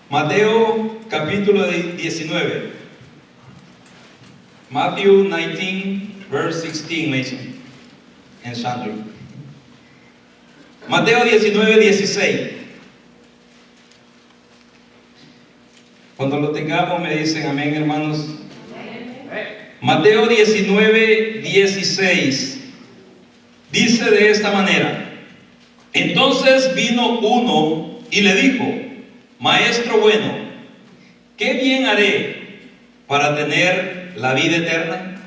Mateo capítulo 19. Matthew 19, verse 16, Mason and Sandra. Mateo 19, 16. Cuando lo tengamos me dicen amén, hermanos. Mateo 19, 16. Dice de esta manera: entonces vino uno y le dijo: Maestro bueno, ¿qué bien haré para tener la vida eterna?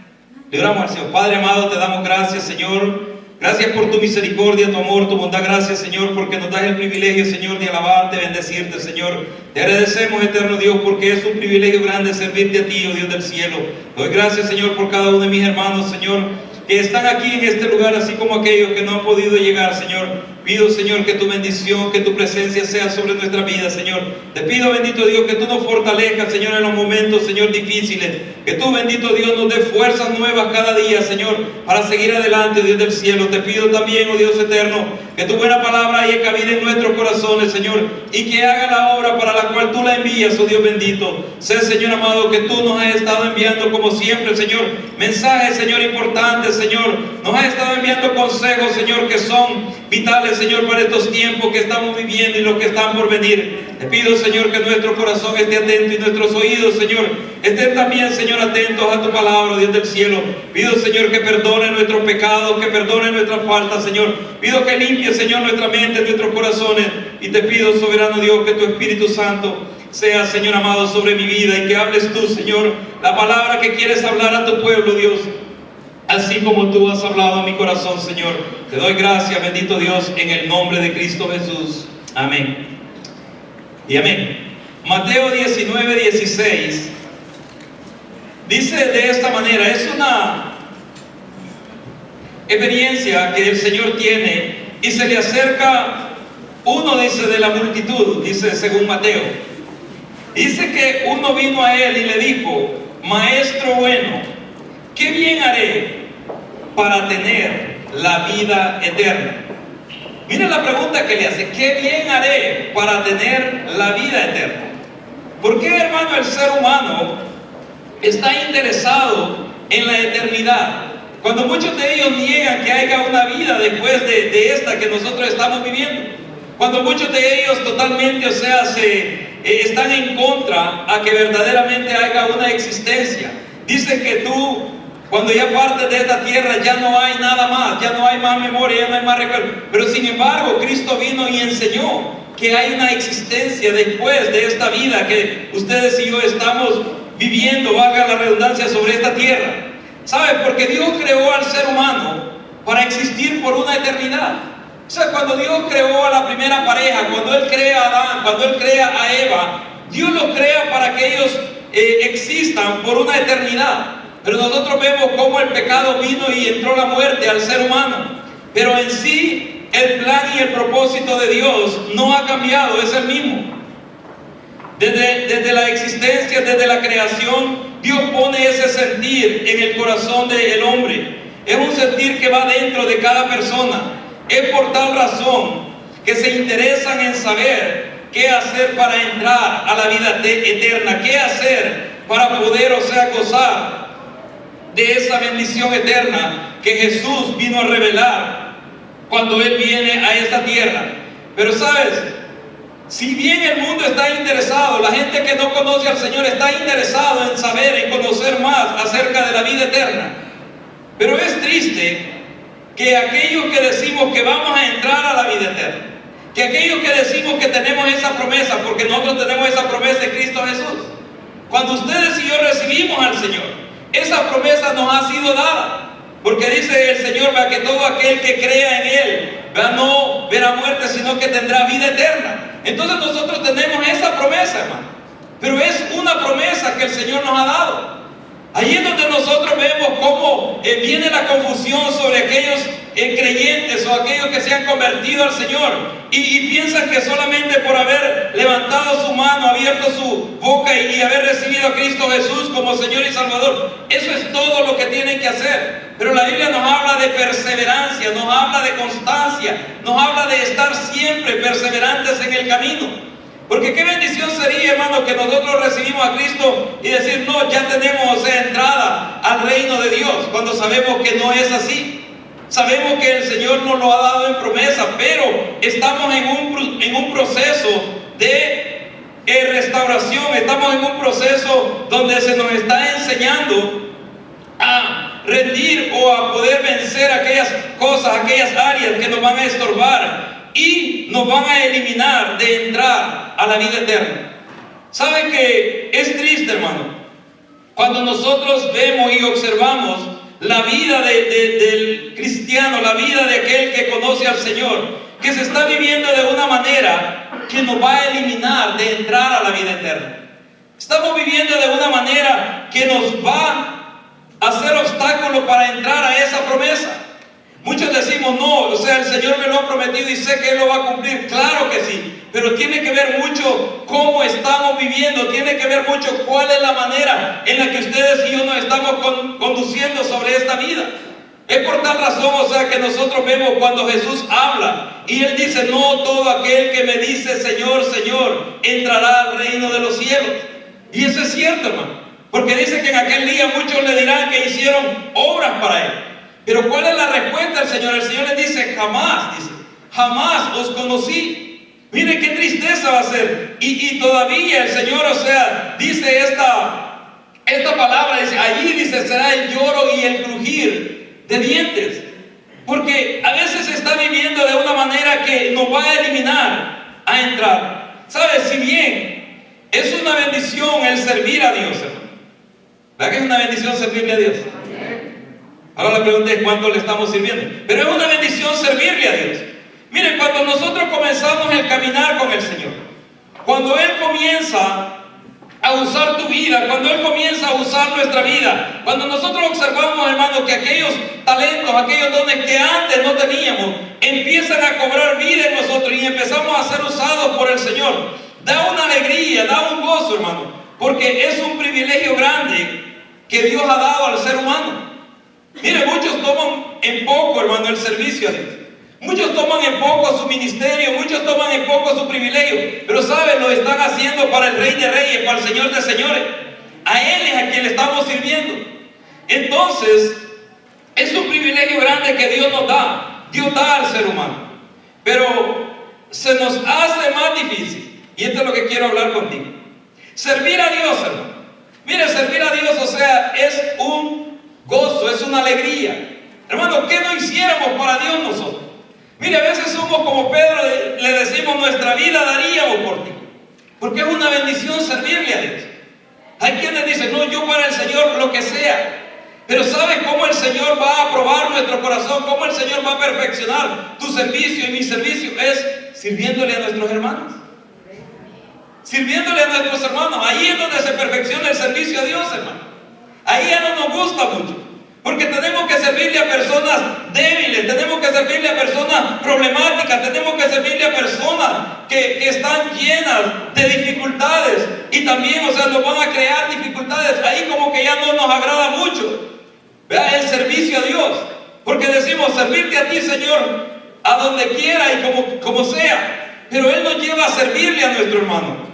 Le oramos al Señor. Padre amado, te damos gracias, Señor. Gracias por tu misericordia, tu amor, tu bondad. Gracias, Señor, porque nos das el privilegio, Señor, de alabarte, bendecirte, Señor. Te agradecemos, eterno Dios, porque es un privilegio grande servirte a ti, oh Dios del cielo. Doy gracias, Señor, por cada uno de mis hermanos, Señor, que están aquí en este lugar, así como aquellos que no han podido llegar, Señor. Pido, Señor, que tu bendición, que tu presencia sea sobre nuestra vida, Señor. Te pido, bendito Dios, que tú nos fortalezcas, Señor, en los momentos, Señor, difíciles. Que tú, bendito Dios, nos dé fuerzas nuevas cada día, Señor, para seguir adelante, Dios del cielo. Te pido también, oh Dios eterno, que tu buena palabra haya cabida en nuestros corazones, Señor, y que haga la obra para la cual tú la envías, oh Dios bendito. Sé, Señor amado, que tú nos has estado enviando, como siempre, Señor, mensajes, Señor, importantes, Señor. Nos has estado enviando consejos, Señor, que son vitales, Señor, para estos tiempos que estamos viviendo y los que están por venir. Te pido, Señor, que nuestro corazón esté atento y nuestros oídos, Señor, estén también, Señor, atentos a tu palabra, Dios del cielo. Pido, Señor, que perdone nuestros pecados, que perdone nuestras faltas, Señor. Pido que limpie, Señor, nuestra mente, nuestros corazones. Y te pido, soberano Dios, que tu Espíritu Santo sea, Señor amado, sobre mi vida, y que hables tú, Señor, la palabra que quieres hablar a tu pueblo, Dios, así como tú has hablado a mi corazón, Señor. Te doy gracias, bendito Dios, en el nombre de Cristo Jesús. Amén. Y amén. Mateo 19, 16 dice de esta manera. Es una experiencia que el Señor tiene y se le acerca uno, dice, de la multitud, dice según Mateo. Dice que uno vino a él y le dijo: Maestro bueno, ¿qué bien haré para tener la vida eterna? Mira la pregunta que le hace: ¿qué bien haré para tener la vida eterna? ¿Por qué, hermano, el ser humano está interesado en la eternidad, cuando muchos de ellos niegan que haya una vida después de esta que nosotros estamos viviendo? Cuando muchos de ellos totalmente, o sea, están en contra a que verdaderamente haya una existencia. Dicen que tú, cuando ya partes de esta tierra, ya no hay nada más, ya no hay más memoria, ya no hay más recuerdo. Pero sin embargo, Cristo vino y enseñó que hay una existencia después de esta vida que ustedes y yo estamos viviendo, valga la redundancia, sobre esta tierra. ¿Sabe? Porque Dios creó al ser humano para existir por una eternidad. O sea, cuando Dios creó a la primera pareja, cuando Él crea a Adán, cuando Él crea a Eva, Dios los crea para que ellos existan por una eternidad. Pero nosotros vemos cómo el pecado vino y entró la muerte al ser humano. Pero en sí, el plan y el propósito de Dios no ha cambiado, es el mismo. Desde la existencia, desde la creación, Dios pone ese sentir en el corazón del hombre. Es un sentir que va dentro de cada persona. Es por tal razón que se interesan en saber qué hacer para entrar a la vida eterna, qué hacer para poder, o sea, gozar de esa bendición eterna que Jesús vino a revelar cuando Él viene a esta tierra. Pero sabes, si bien el mundo está interesado, la gente que no conoce al Señor está interesado en saber, en conocer más acerca de la vida eterna. Pero es triste que aquellos que decimos que vamos a entrar a la vida eterna, que aquellos que decimos que tenemos esa promesa, porque nosotros tenemos esa promesa en Cristo Jesús. Cuando ustedes y yo recibimos al Señor, esa promesa nos ha sido dada. Porque dice el Señor, que todo aquel que crea en Él no verá muerte, sino que tendrá vida eterna. Entonces nosotros tenemos esa promesa, hermano. Pero es una promesa que el Señor nos ha dado. Ahí es donde nosotros vemos cómo viene la confusión sobre aquellos creyentes o aquellos que se han convertido al Señor y piensan que solamente por haber levantado su mano, abierto su boca y haber recibido a Cristo Jesús como Señor y Salvador, eso es todo lo que tienen que hacer. Pero la Biblia nos habla de perseverancia, nos habla de constancia, nos habla de estar siempre perseverantes en el camino. Porque qué bendición sería, hermano, que nosotros recibimos a Cristo y decir, no, ya tenemos entrada al reino de Dios, cuando sabemos que no es así. Sabemos que el Señor nos lo ha dado en promesa, pero estamos en un proceso de restauración, estamos en un proceso donde se nos está enseñando a rendir o a poder vencer aquellas cosas, aquellas áreas que nos van a estorbar y nos van a eliminar de entrar a la vida eterna. ¿Saben que es triste, hermano? Cuando nosotros vemos y observamos la vida del cristiano, la vida de aquel que conoce al Señor, que se está viviendo de una manera que nos va a eliminar de entrar a la vida eterna. Estamos viviendo de una manera que nos va a hacer obstáculo para entrar a esa promesa. Muchos decimos, no, o sea, el Señor me lo ha prometido y sé que Él lo va a cumplir. Claro que sí, pero tiene que ver mucho cómo estamos viviendo, tiene que ver mucho cuál es la manera en la que ustedes y yo nos estamos conduciendo sobre esta vida. Es por tal razón, o sea, que nosotros vemos cuando Jesús habla y Él dice, no todo aquel que me dice Señor, Señor, entrará al reino de los cielos. Y eso es cierto, hermano, porque dice que en aquel día muchos le dirán que hicieron obras para Él. Pero ¿cuál es la respuesta del Señor? El Señor les dice, jamás os conocí. Miren qué tristeza va a ser. Y todavía el Señor, o sea, dice esta palabra, dice, allí dice, será el lloro y el crujir de dientes. Porque a veces se está viviendo de una manera que nos va a eliminar a entrar. ¿Sabes? Si bien es una bendición el servir a Dios, hermano. ¿Verdad que es una bendición servirle a Dios? Ahora la pregunta es cuánto le estamos sirviendo. Pero es una bendición servirle a Dios. Miren, cuando nosotros comenzamos el caminar con el Señor, cuando Él comienza a usar tu vida, cuando Él comienza a usar nuestra vida, cuando nosotros observamos, hermano, que aquellos talentos, aquellos dones que antes no teníamos, empiezan a cobrar vida en nosotros y empezamos a ser usados por el Señor, da una alegría, da un gozo, hermano, porque es un privilegio grande que Dios ha dado al ser humano. Mire, muchos toman en poco, hermano, el servicio a Dios. Muchos toman en poco su ministerio, muchos toman en poco su privilegio, pero saben, lo están haciendo para el Rey de Reyes, para el Señor de Señores. A Él es a quien le estamos sirviendo. Entonces, es un privilegio grande que Dios nos da. Dios da al ser humano. Pero se nos hace más difícil, y esto es lo que quiero hablar contigo. Servir a Dios, hermano. Mire, servir a Dios, o sea, es un gozo, es una alegría. Hermano, ¿qué no hiciéramos para Dios nosotros? Mire, a veces somos como Pedro, le decimos, nuestra vida daríamos por ti, porque es una bendición servirle a Dios. Hay quienes dicen, no, yo para el Señor lo que sea. Pero ¿sabes cómo el Señor va a probar nuestro corazón? ¿Cómo el Señor va a perfeccionar tu servicio y mi servicio? Es sirviéndole a nuestros hermanos. Sirviéndole a nuestros hermanos. Ahí es donde se perfecciona el servicio a Dios, hermano. Ahí ya no nos gusta mucho. Porque tenemos que servirle a personas débiles, tenemos que servirle a personas problemáticas, tenemos que servirle a personas que están llenas de dificultades y también, o sea, nos van a crear dificultades. Ahí como que ya no nos agrada mucho, ¿verdad? El servicio a Dios, porque decimos servirte a ti, Señor, a donde quiera y como sea, pero Él nos lleva a servirle a nuestro hermano.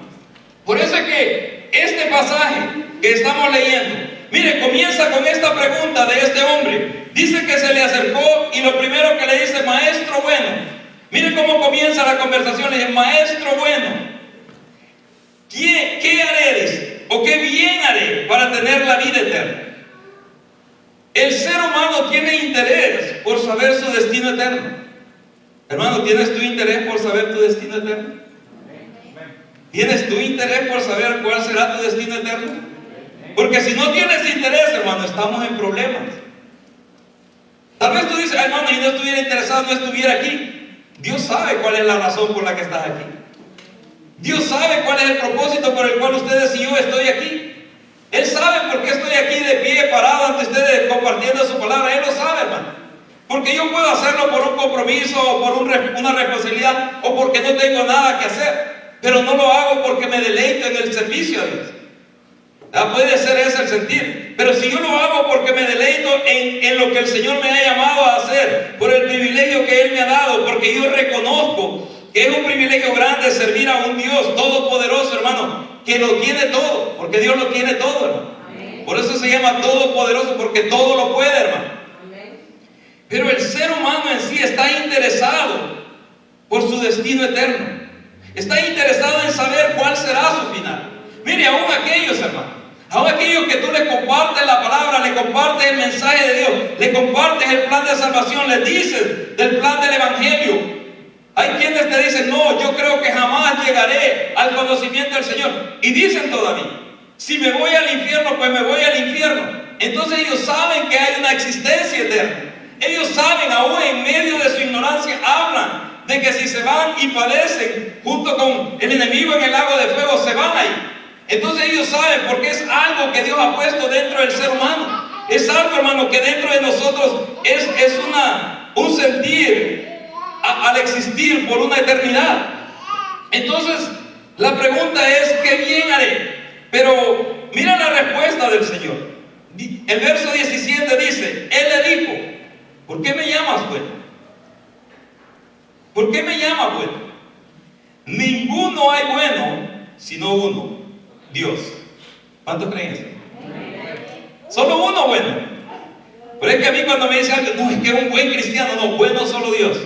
Por eso es que este pasaje que estamos leyendo, mire, comienza con esta pregunta de este hombre. Dice que se le acercó y lo primero que le dice, maestro bueno. Mire cómo comienza la conversación. Le dice, maestro bueno, ¿qué haré? Dice, o qué bien haré para tener la vida eterna. El ser humano tiene interés por saber su destino eterno. Hermano, ¿tienes tu interés por saber tu destino eterno? ¿Tienes tu interés por saber cuál será tu destino eterno? Porque si no tienes interés, hermano, estamos en problemas. Tal vez tú dices, hermano, y no estuviera interesado, no estuviera aquí. Dios sabe cuál es la razón por la que estás aquí. Dios sabe cuál es el propósito por el cual ustedes y yo estoy aquí. Él sabe por qué estoy aquí de pie, parado ante ustedes, compartiendo su palabra. Él lo sabe, hermano. Porque yo puedo hacerlo por un compromiso, o por una responsabilidad, o porque no tengo nada que hacer. Pero no lo hago porque me deleito en el servicio a Dios. Puede ser ese el sentir, pero si yo lo hago porque me deleito en lo que el Señor me ha llamado a hacer, por el privilegio que Él me ha dado, porque yo reconozco que es un privilegio grande servir a un Dios todopoderoso, hermano, que lo tiene todo, porque Dios lo tiene todo, hermano. Por eso se llama todopoderoso, porque todo lo puede, hermano. Pero el ser humano en sí está interesado por su destino eterno. Está interesado en saber cuál será su final. Mire, aún aquellos, hermano, aún aquellos que tú le compartes la palabra, le compartes el mensaje de Dios, le compartes el plan de salvación, les dices del plan del evangelio. Hay quienes te dicen, no, yo creo que jamás llegaré al conocimiento del Señor. Y dicen todavía, si me voy al infierno, pues me voy al infierno. Entonces ellos saben que hay una existencia eterna. Ellos saben, aún en medio de su ignorancia, hablan de que si se van y padecen junto con el enemigo en el lago de fuego, se van ahí. Entonces ellos saben, porque es algo que Dios ha puesto dentro del ser humano. Es algo, hermano, que dentro de nosotros es un sentir al existir por una eternidad. Entonces la pregunta es, ¿qué bien haré? Pero mira la respuesta del Señor. El verso 17 dice, Él le dijo, ¿por qué me llamas bueno? ¿Por qué me llamas bueno? Ninguno hay bueno sino uno, Dios. ¿Cuántos creen eso? Solo uno bueno. Pero es que a mí cuando me dicen algo, no, es que es un buen cristiano, no, bueno solo Dios.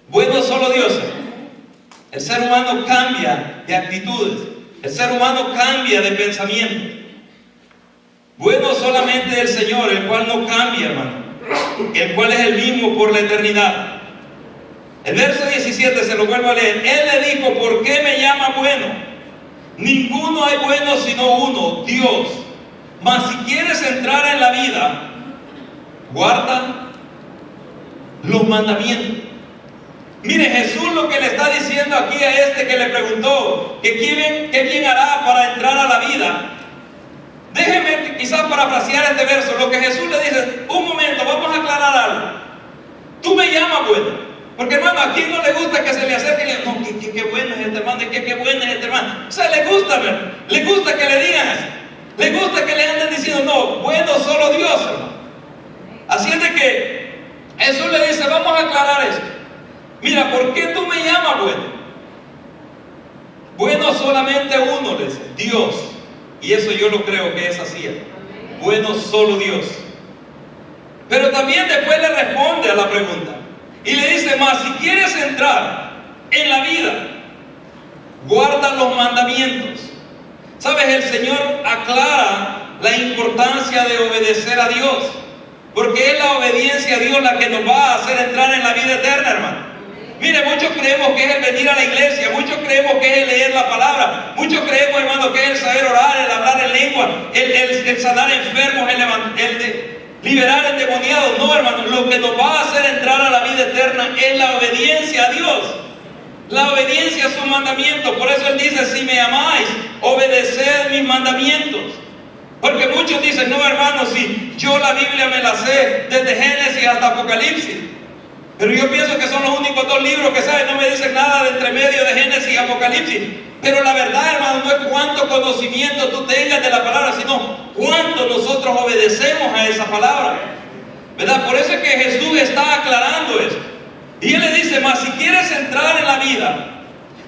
Bueno solo Dios. El ser humano cambia de actitudes. El ser humano cambia de pensamiento. Bueno solamente el Señor, el cual no cambia, hermano. El cual es el mismo por la eternidad. El verso 17 se lo vuelvo a leer. Él le dijo, ¿por qué me llama bueno? Ninguno hay bueno sino uno, Dios. Mas si quieres entrar en la vida, guarda los mandamientos. Mire, Jesús lo que le está diciendo aquí a este que le preguntó que qué bien hará para entrar a la vida. Déjeme quizás parafrasear este verso. Lo que Jesús le dice, un momento, vamos a aclarar algo. Tú me llamas bueno. Porque, hermano, ¿a quién no le gusta que se le acerque y le diga, no, qué bueno es este hermano, qué bueno es este hermano? O sea, le gusta, ¿verdad? Le gusta que le digan eso. Le gusta que le anden diciendo, no, bueno solo Dios, hermano. Así es de que Jesús le dice, vamos a aclarar esto. Mira, ¿por qué tú me llamas bueno? Bueno solamente uno, le dice, Dios. Y eso yo lo creo que es así. Bueno solo Dios. Pero también después le responde a la pregunta. Y le dice más, si quieres entrar en la vida, guarda los mandamientos. ¿Sabes? El Señor aclara la importancia de obedecer a Dios. Porque es la obediencia a Dios la que nos va a hacer entrar en la vida eterna, hermano. Mire, muchos creemos que es el venir a la iglesia, muchos creemos que es el leer la palabra, muchos creemos, hermano, que es el saber orar, el hablar en lengua, el sanar enfermos, el liberar endemoniados. No, hermano, lo que nos va a hacer entrar a la vida eterna es la obediencia a Dios, la obediencia a sus mandamientos. Por eso Él dice, si me amáis, obedeced mis mandamientos. Porque muchos dicen, no, hermano, si yo la Biblia me la sé desde Génesis hasta Apocalipsis. Pero yo pienso que son los únicos dos libros que saben, no me dicen nada de entre medio de Génesis y Apocalipsis. Pero la verdad, hermano, no es cuánto conocimiento tú tengas de la palabra, sino cuánto nosotros obedecemos a esa palabra, ¿verdad? Por eso es que Jesús está aclarando esto. Y Él le dice, más si quieres entrar en la vida,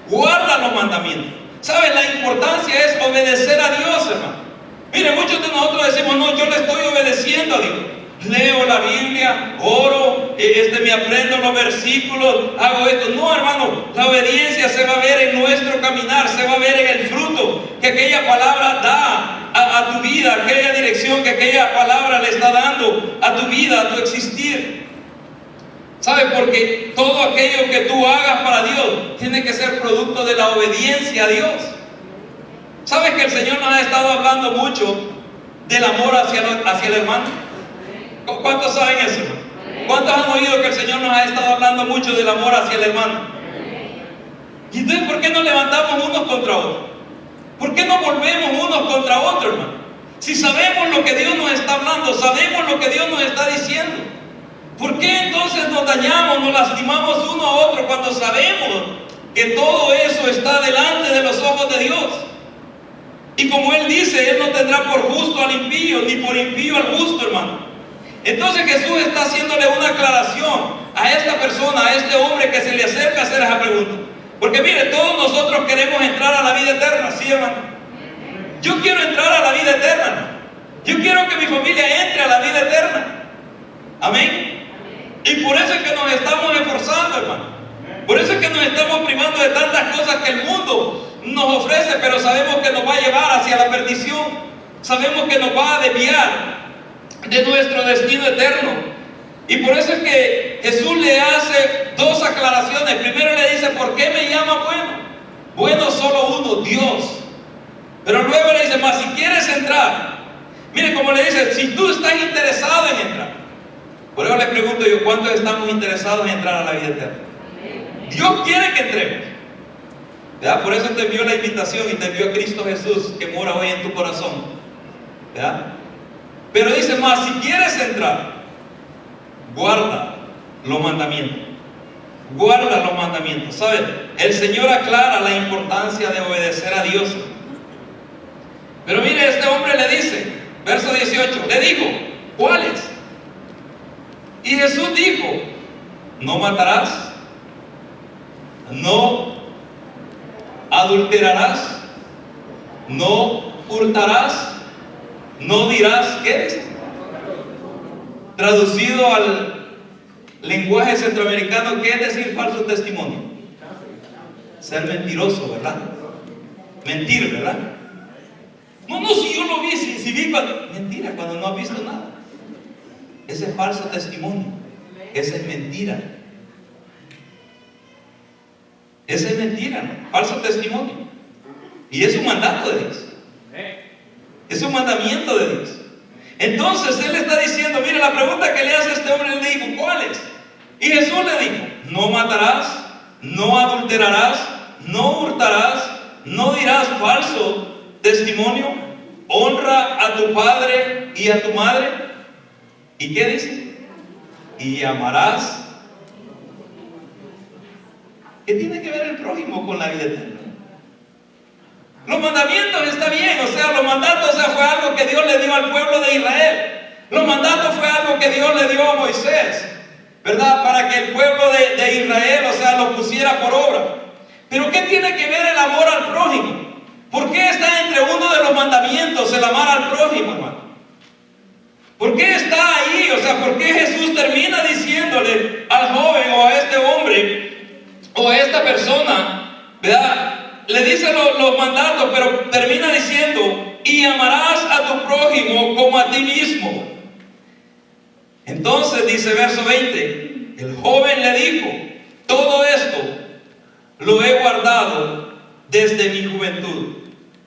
guarda los mandamientos. ¿Sabes? La importancia es obedecer a Dios, hermano. Mire, muchos de nosotros decimos, no, yo le estoy obedeciendo a Dios. Leo la Biblia, oro, me aprendo los versículos, hago esto. No, hermano, la obediencia se va a ver en nuestro caminar, se va a ver en el fruto que aquella palabra da a tu vida, aquella dirección que aquella palabra le está dando a tu vida, a tu existir. ¿Sabes? Porque todo aquello que tú hagas para Dios tiene que ser producto de la obediencia a Dios. ¿Sabes que el Señor nos ha estado hablando mucho del amor hacia el hermano? ¿Cuántos saben eso? ¿Cuántos han oído que el Señor nos ha estado hablando mucho del amor hacia el hermano? ¿Y entonces por qué nos levantamos unos contra otros? ¿Por qué no volvemos unos contra otros, hermano? Si sabemos lo que Dios nos está hablando, sabemos lo que Dios nos está diciendo, ¿por qué entonces nos dañamos, nos lastimamos uno a otro cuando sabemos que todo eso está delante de los ojos de Dios? Y como Él dice, Él no tendrá por justo al impío, ni por impío al justo, hermano. Entonces Jesús está haciéndole una aclaración a esta persona, a este hombre que se le acerca a hacer esa pregunta? Porque mire, todos nosotros queremos entrar a la vida eterna, ¿sí, hermano? Yo quiero entrar a la vida eterna, hermano. Yo quiero que mi familia entre a la vida eterna. Amén. Y por eso es que nos estamos esforzando, hermano. Por eso es que nos estamos privando de tantas cosas que el mundo nos ofrece, pero sabemos que nos va a llevar hacia la perdición. Sabemos que nos va a desviar de nuestro destino eterno. Y por eso es que Jesús le hace dos aclaraciones. Primero le dice, ¿por qué me llama bueno? Bueno solo uno, Dios. Pero luego le dice, mas si quieres entrar, mire como le dice, si tú estás interesado en entrar. Por eso le pregunto yo, ¿cuántos estamos interesados en entrar a la vida eterna? Dios quiere que entremos, ¿verdad? Por eso te envió la invitación y te envió a Cristo Jesús, que mora hoy en tu corazón, ¿verdad? Pero dice más, si quieres entrar, guarda los mandamientos. Guarda los mandamientos. ¿Sabes? El Señor aclara la importancia de obedecer a Dios. Pero mire, este hombre le dice, verso 18, le dijo, ¿cuáles? Y Jesús dijo, no matarás, no adulterarás, no hurtarás, no dirás, ¿qué es? Traducido al lenguaje centroamericano, ¿qué es decir falso testimonio? Ser mentiroso, ¿verdad? Mentir, ¿verdad? No, si yo lo vi, si vi cuando... Mentira, cuando no has visto nada. Ese es falso testimonio. Esa es mentira. Esa es mentira, ¿no? Falso testimonio. Y es un mandato de Dios. Es un mandamiento de Dios. Entonces Él está diciendo, mire, la pregunta que le hace este hombre, le dijo, ¿cuáles? Y Jesús le dijo, no matarás, no adulterarás, no hurtarás, no dirás falso testimonio, honra a tu padre y a tu madre. ¿Y qué dice? Y amarás. ¿Qué tiene que ver el prójimo con la vida eterna? Los mandamientos está bien, o sea, los mandatos, o sea, fue algo que Dios le dio al pueblo de Israel. Los mandatos fue algo que Dios le dio a Moisés, ¿verdad? Para que el pueblo de Israel, o sea, lo pusiera por obra. Pero ¿qué tiene que ver el amor al prójimo? ¿Por qué está entre uno de los mandamientos el amar al prójimo, hermano? ¿Por qué está ahí? O sea, ¿por qué Jesús termina diciéndole al joven o a este hombre o a esta persona, ¿verdad? Le dice los mandatos, pero termina diciendo, y amarás a tu prójimo como a ti mismo. Entonces dice verso 20, el joven le dijo, todo esto lo he guardado desde mi juventud.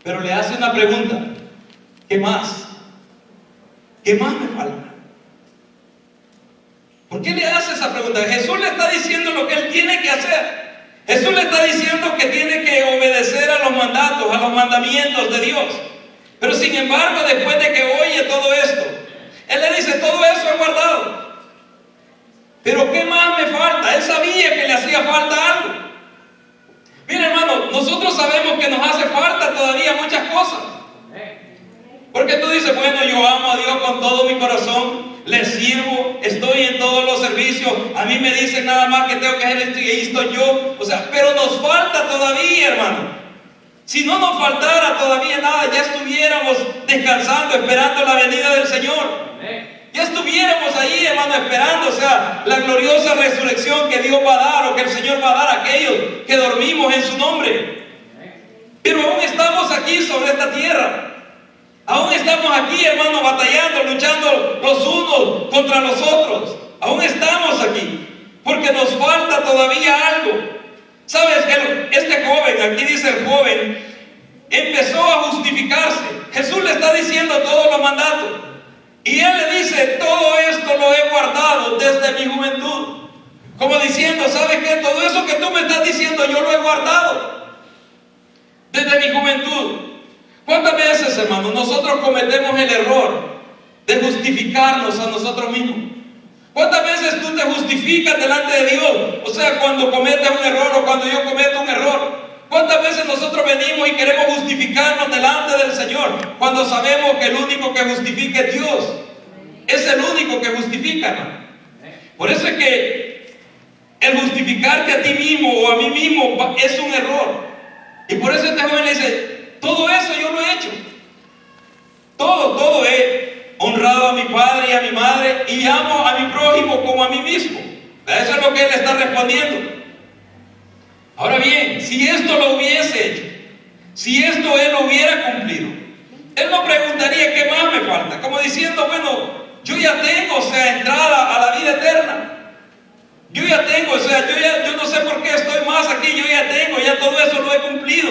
Pero le hace una pregunta, ¿qué más? ¿Qué más me falta? ¿Por qué le hace esa pregunta? Jesús le está diciendo lo que él tiene que hacer. Jesús le está diciendo que tiene que obedecer a los mandatos, a los mandamientos de Dios. Pero sin embargo, después de que oye todo esto, Él le dice, todo eso he guardado. Pero ¿qué más me falta? Él sabía que le hacía falta algo. Mira, hermano, nosotros sabemos que nos hace falta todavía muchas cosas. Porque tú dices, bueno, yo amo a Dios con todo mi corazón, le sirvo, estoy en todos los servicios, a mí me dicen nada más que tengo que hacer esto y ahí estoy yo. O sea, pero nos falta todavía, hermano. Si no nos faltara todavía nada, ya estuviéramos descansando, esperando la venida del Señor. Ya estuviéramos ahí, hermano, esperando, o sea, la gloriosa resurrección que Dios va a dar o que el Señor va a dar a aquellos que dormimos en su nombre. Pero aún estamos aquí sobre esta tierra. Aún estamos aquí, hermano, batallando, luchando los unos contra los otros. Aún estamos aquí, porque nos falta todavía algo. ¿Sabes? Este joven, aquí dice el joven, empezó a justificarse. Jesús le está diciendo todos los mandatos. Y él le dice, todo esto lo he guardado desde mi juventud. Como diciendo, ¿sabes qué? Todo eso que tú me estás diciendo, yo lo he guardado desde mi juventud. ¿Cuántas veces, hermano, nosotros cometemos el error de justificarnos a nosotros mismos? ¿Cuántas veces tú te justificas delante de Dios? O sea, cuando cometes un error o cuando yo cometo un error. ¿Cuántas veces nosotros venimos y queremos justificarnos delante del Señor cuando sabemos que el único que justifica es Dios? Es el único que justifica, ¿no? Por eso es que El justificarte a ti mismo o a mí mismo es un error. Y por eso este joven le dice, todo eso yo lo he hecho. Todo he honrado a mi padre y a mi madre y amo a mi prójimo como a mí mismo. Eso es lo que él está respondiendo. Ahora bien, si esto lo hubiese hecho, si esto él lo hubiera cumplido, él no preguntaría qué más me falta, como diciendo, bueno, yo ya tengo, o sea, entrada a la vida eterna. Yo ya tengo, o sea, yo no sé por qué estoy más aquí, yo ya tengo, ya todo eso lo he cumplido.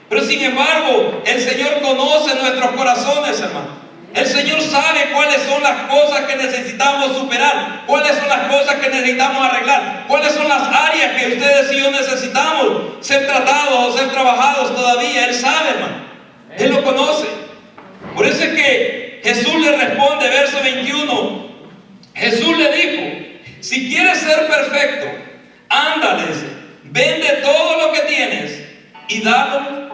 Pero sin embargo, el Señor conoce nuestros corazones, hermano. El Señor sabe cuáles son las cosas que necesitamos superar, cuáles son las cosas que necesitamos arreglar, cuáles son las áreas que ustedes y yo necesitamos ser tratados o ser trabajados todavía. Él sabe, hermano. Él lo conoce. Por eso es que Jesús le responde, verso 21. Jesús le dijo, si quieres ser perfecto, ándales, vende todo lo que tienes y dalo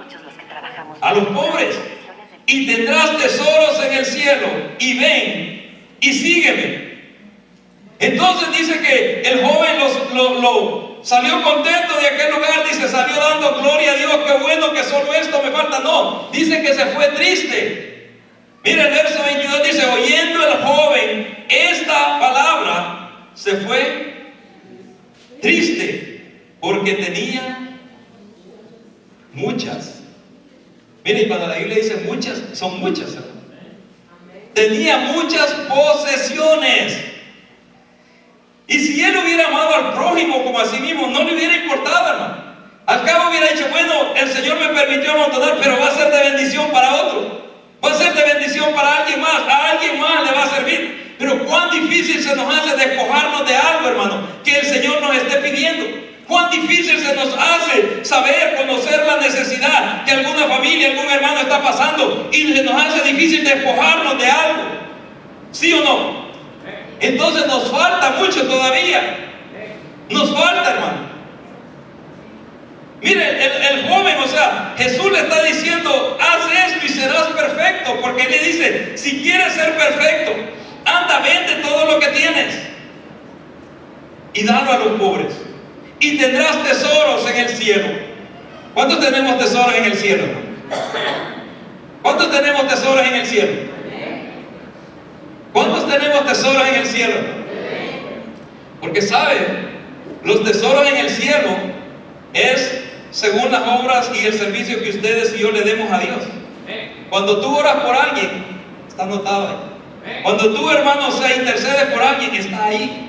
a los pobres, y tendrás tesoros en el cielo, y ven y sígueme. Entonces dice que el joven salió contento de aquel lugar, dice, salió dando gloria a Dios, qué bueno que solo esto me falta. No, dice que se fue triste. Mira el verso 22, dice, oyendo el joven esta palabra, se fue triste, porque tenía muchas. Miren, cuando la Biblia dice muchas, son muchas, hermano. Tenía muchas posesiones. Y si él hubiera amado al prójimo como a sí mismo, no le hubiera importado, hermano. Al cabo hubiera dicho, bueno, el Señor me permitió amontonar, pero va a ser de bendición para otro. Va a ser de bendición para alguien más. A alguien más le va a servir. Pero cuán difícil se nos hace despojarnos de algo, hermano, que el Señor nos esté pidiendo. Cuán difícil se nos hace saber, conocer la necesidad que alguna familia, algún hermano está pasando, y se nos hace difícil despojarnos de algo. ¿Sí o no? Entonces nos falta mucho todavía. Nos falta, hermano. Mire, el joven, o sea, Jesús le está diciendo, haz esto y serás perfecto, porque él le dice, si quieres ser perfecto, anda, vende todo lo que tienes y dalo a los pobres, y tendrás tesoros en el cielo. ¿Cuántos tenemos tesoros en el cielo? ¿Cuántos tenemos tesoros en el cielo? ¿Cuántos tenemos tesoros en el cielo? Porque sabe, los tesoros en el cielo es según las obras y el servicio que ustedes y yo le demos a Dios. Cuando tú oras por alguien, está anotado ahí. Cuando tú, hermano, o sea, intercedes por alguien, está ahí.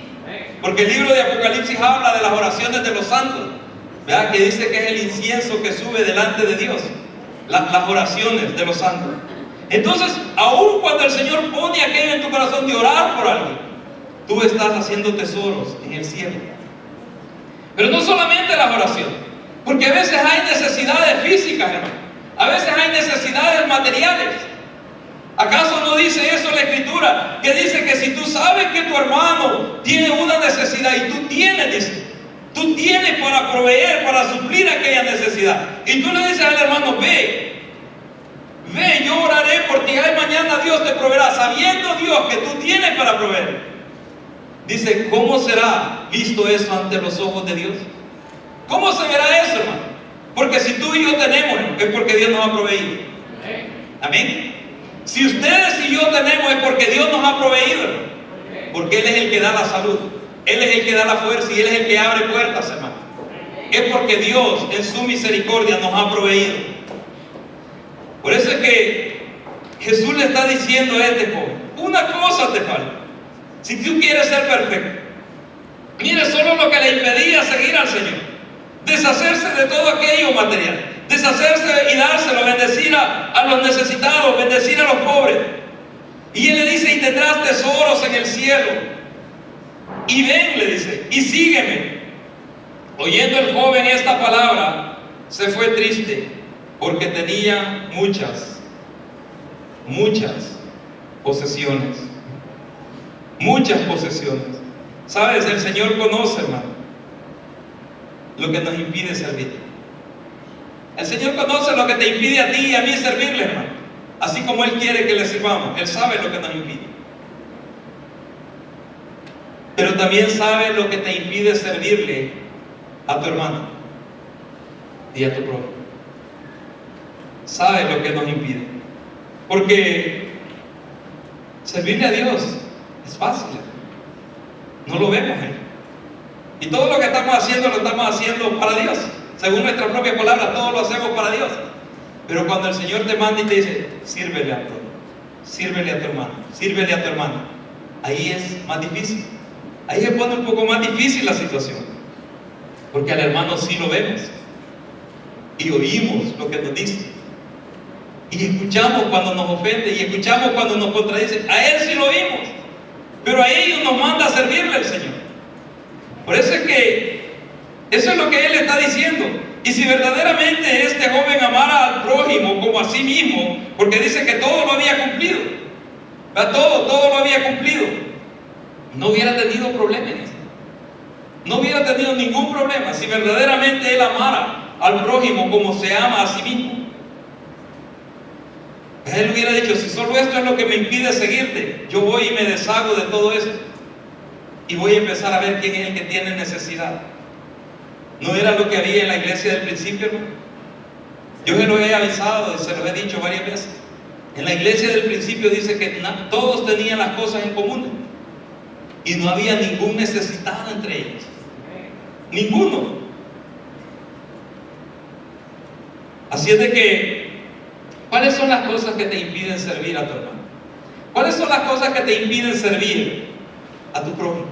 Porque el libro de Apocalipsis habla de las oraciones de los santos, ¿verdad? Que dice que es el incienso que sube delante de Dios, las oraciones de los santos. Entonces, aun cuando el Señor pone aquello en tu corazón de orar por alguien, tú estás haciendo tesoros en el cielo. Pero no solamente las oraciones, porque a veces hay necesidades físicas, hermano. A veces hay necesidades materiales. ¿Acaso no dice eso la Escritura? Que dice que si tú sabes que tu hermano tiene una necesidad y tú tienes, dice, tú tienes para proveer, para suplir aquella necesidad, y tú le dices al hermano, ve, yo oraré por ti, ay, mañana Dios te proveerá, sabiendo Dios que tú tienes para proveer. Dice, ¿cómo será visto eso ante los ojos de Dios? ¿Cómo se verá eso, hermano? Porque si tú y yo tenemos, es porque Dios nos ha proveído. Amén. Si ustedes y yo tenemos, es porque Dios nos ha proveído, hermano. Porque Él es el que da la salud, Él es el que da la fuerza y Él es el que abre puertas, hermano. Es porque Dios en su misericordia nos ha proveído. Por eso es que Jesús le está diciendo a este joven, una cosa te falta. Si tú quieres ser perfecto, mire, solo lo que le impedía seguir al Señor, deshacerse de todo aquello material, deshacerse y dárselo, bendecir a los necesitados, bendecir a los pobres. Y Él le dice, y tendrás tesoros en el cielo. Y ven, le dice, y sígueme. Oyendo el joven esta palabra, se fue triste, porque tenía muchas posesiones. Muchas posesiones. ¿Sabes? El Señor conoce, hermano, lo que nos impide servir. El Señor conoce lo que te impide a ti y a mí servirle, hermano. Así como Él quiere que le sirvamos. Él sabe lo que nos impide. pero también sabe lo que te impide servirle a tu hermano y a tu prójimo. Sabe lo que nos impide. Porque servirle a Dios es fácil. No lo vemos, y todo lo que estamos haciendo lo estamos haciendo para Dios. Según nuestra propia palabra, todo lo hacemos para Dios. Pero cuando el Señor te manda y te dice, sírvele a tu hermano, sírvele a tu hermano, ahí es más difícil. Ahí se pone un poco más difícil la situación. Porque al hermano sí lo vemos y oímos lo que nos dice, y escuchamos cuando nos ofende, y escuchamos cuando nos contradice. A él sí lo oímos, pero a ellos nos manda a servirle al Señor. Por eso es que eso es lo que él está diciendo. Y si verdaderamente este joven amara al prójimo como a sí mismo, porque dice que todo lo había cumplido, todo lo había cumplido, no hubiera tenido problemas, no hubiera tenido ningún problema si verdaderamente él amara al prójimo como se ama a sí mismo. Él hubiera dicho, si solo esto es lo que me impide seguirte, yo voy y me deshago de todo esto y voy a empezar a ver quién es el que tiene necesidad. ¿No era lo que había en la iglesia del principio, hermano? Yo se lo he avisado, se lo he dicho varias veces. En la iglesia del principio dice que todos tenían las cosas en común y no había ningún necesitado entre ellos. Ninguno. Así es de que, ¿cuáles son las cosas que te impiden servir a tu hermano? ¿Cuáles son las cosas que te impiden servir a tu prójimo?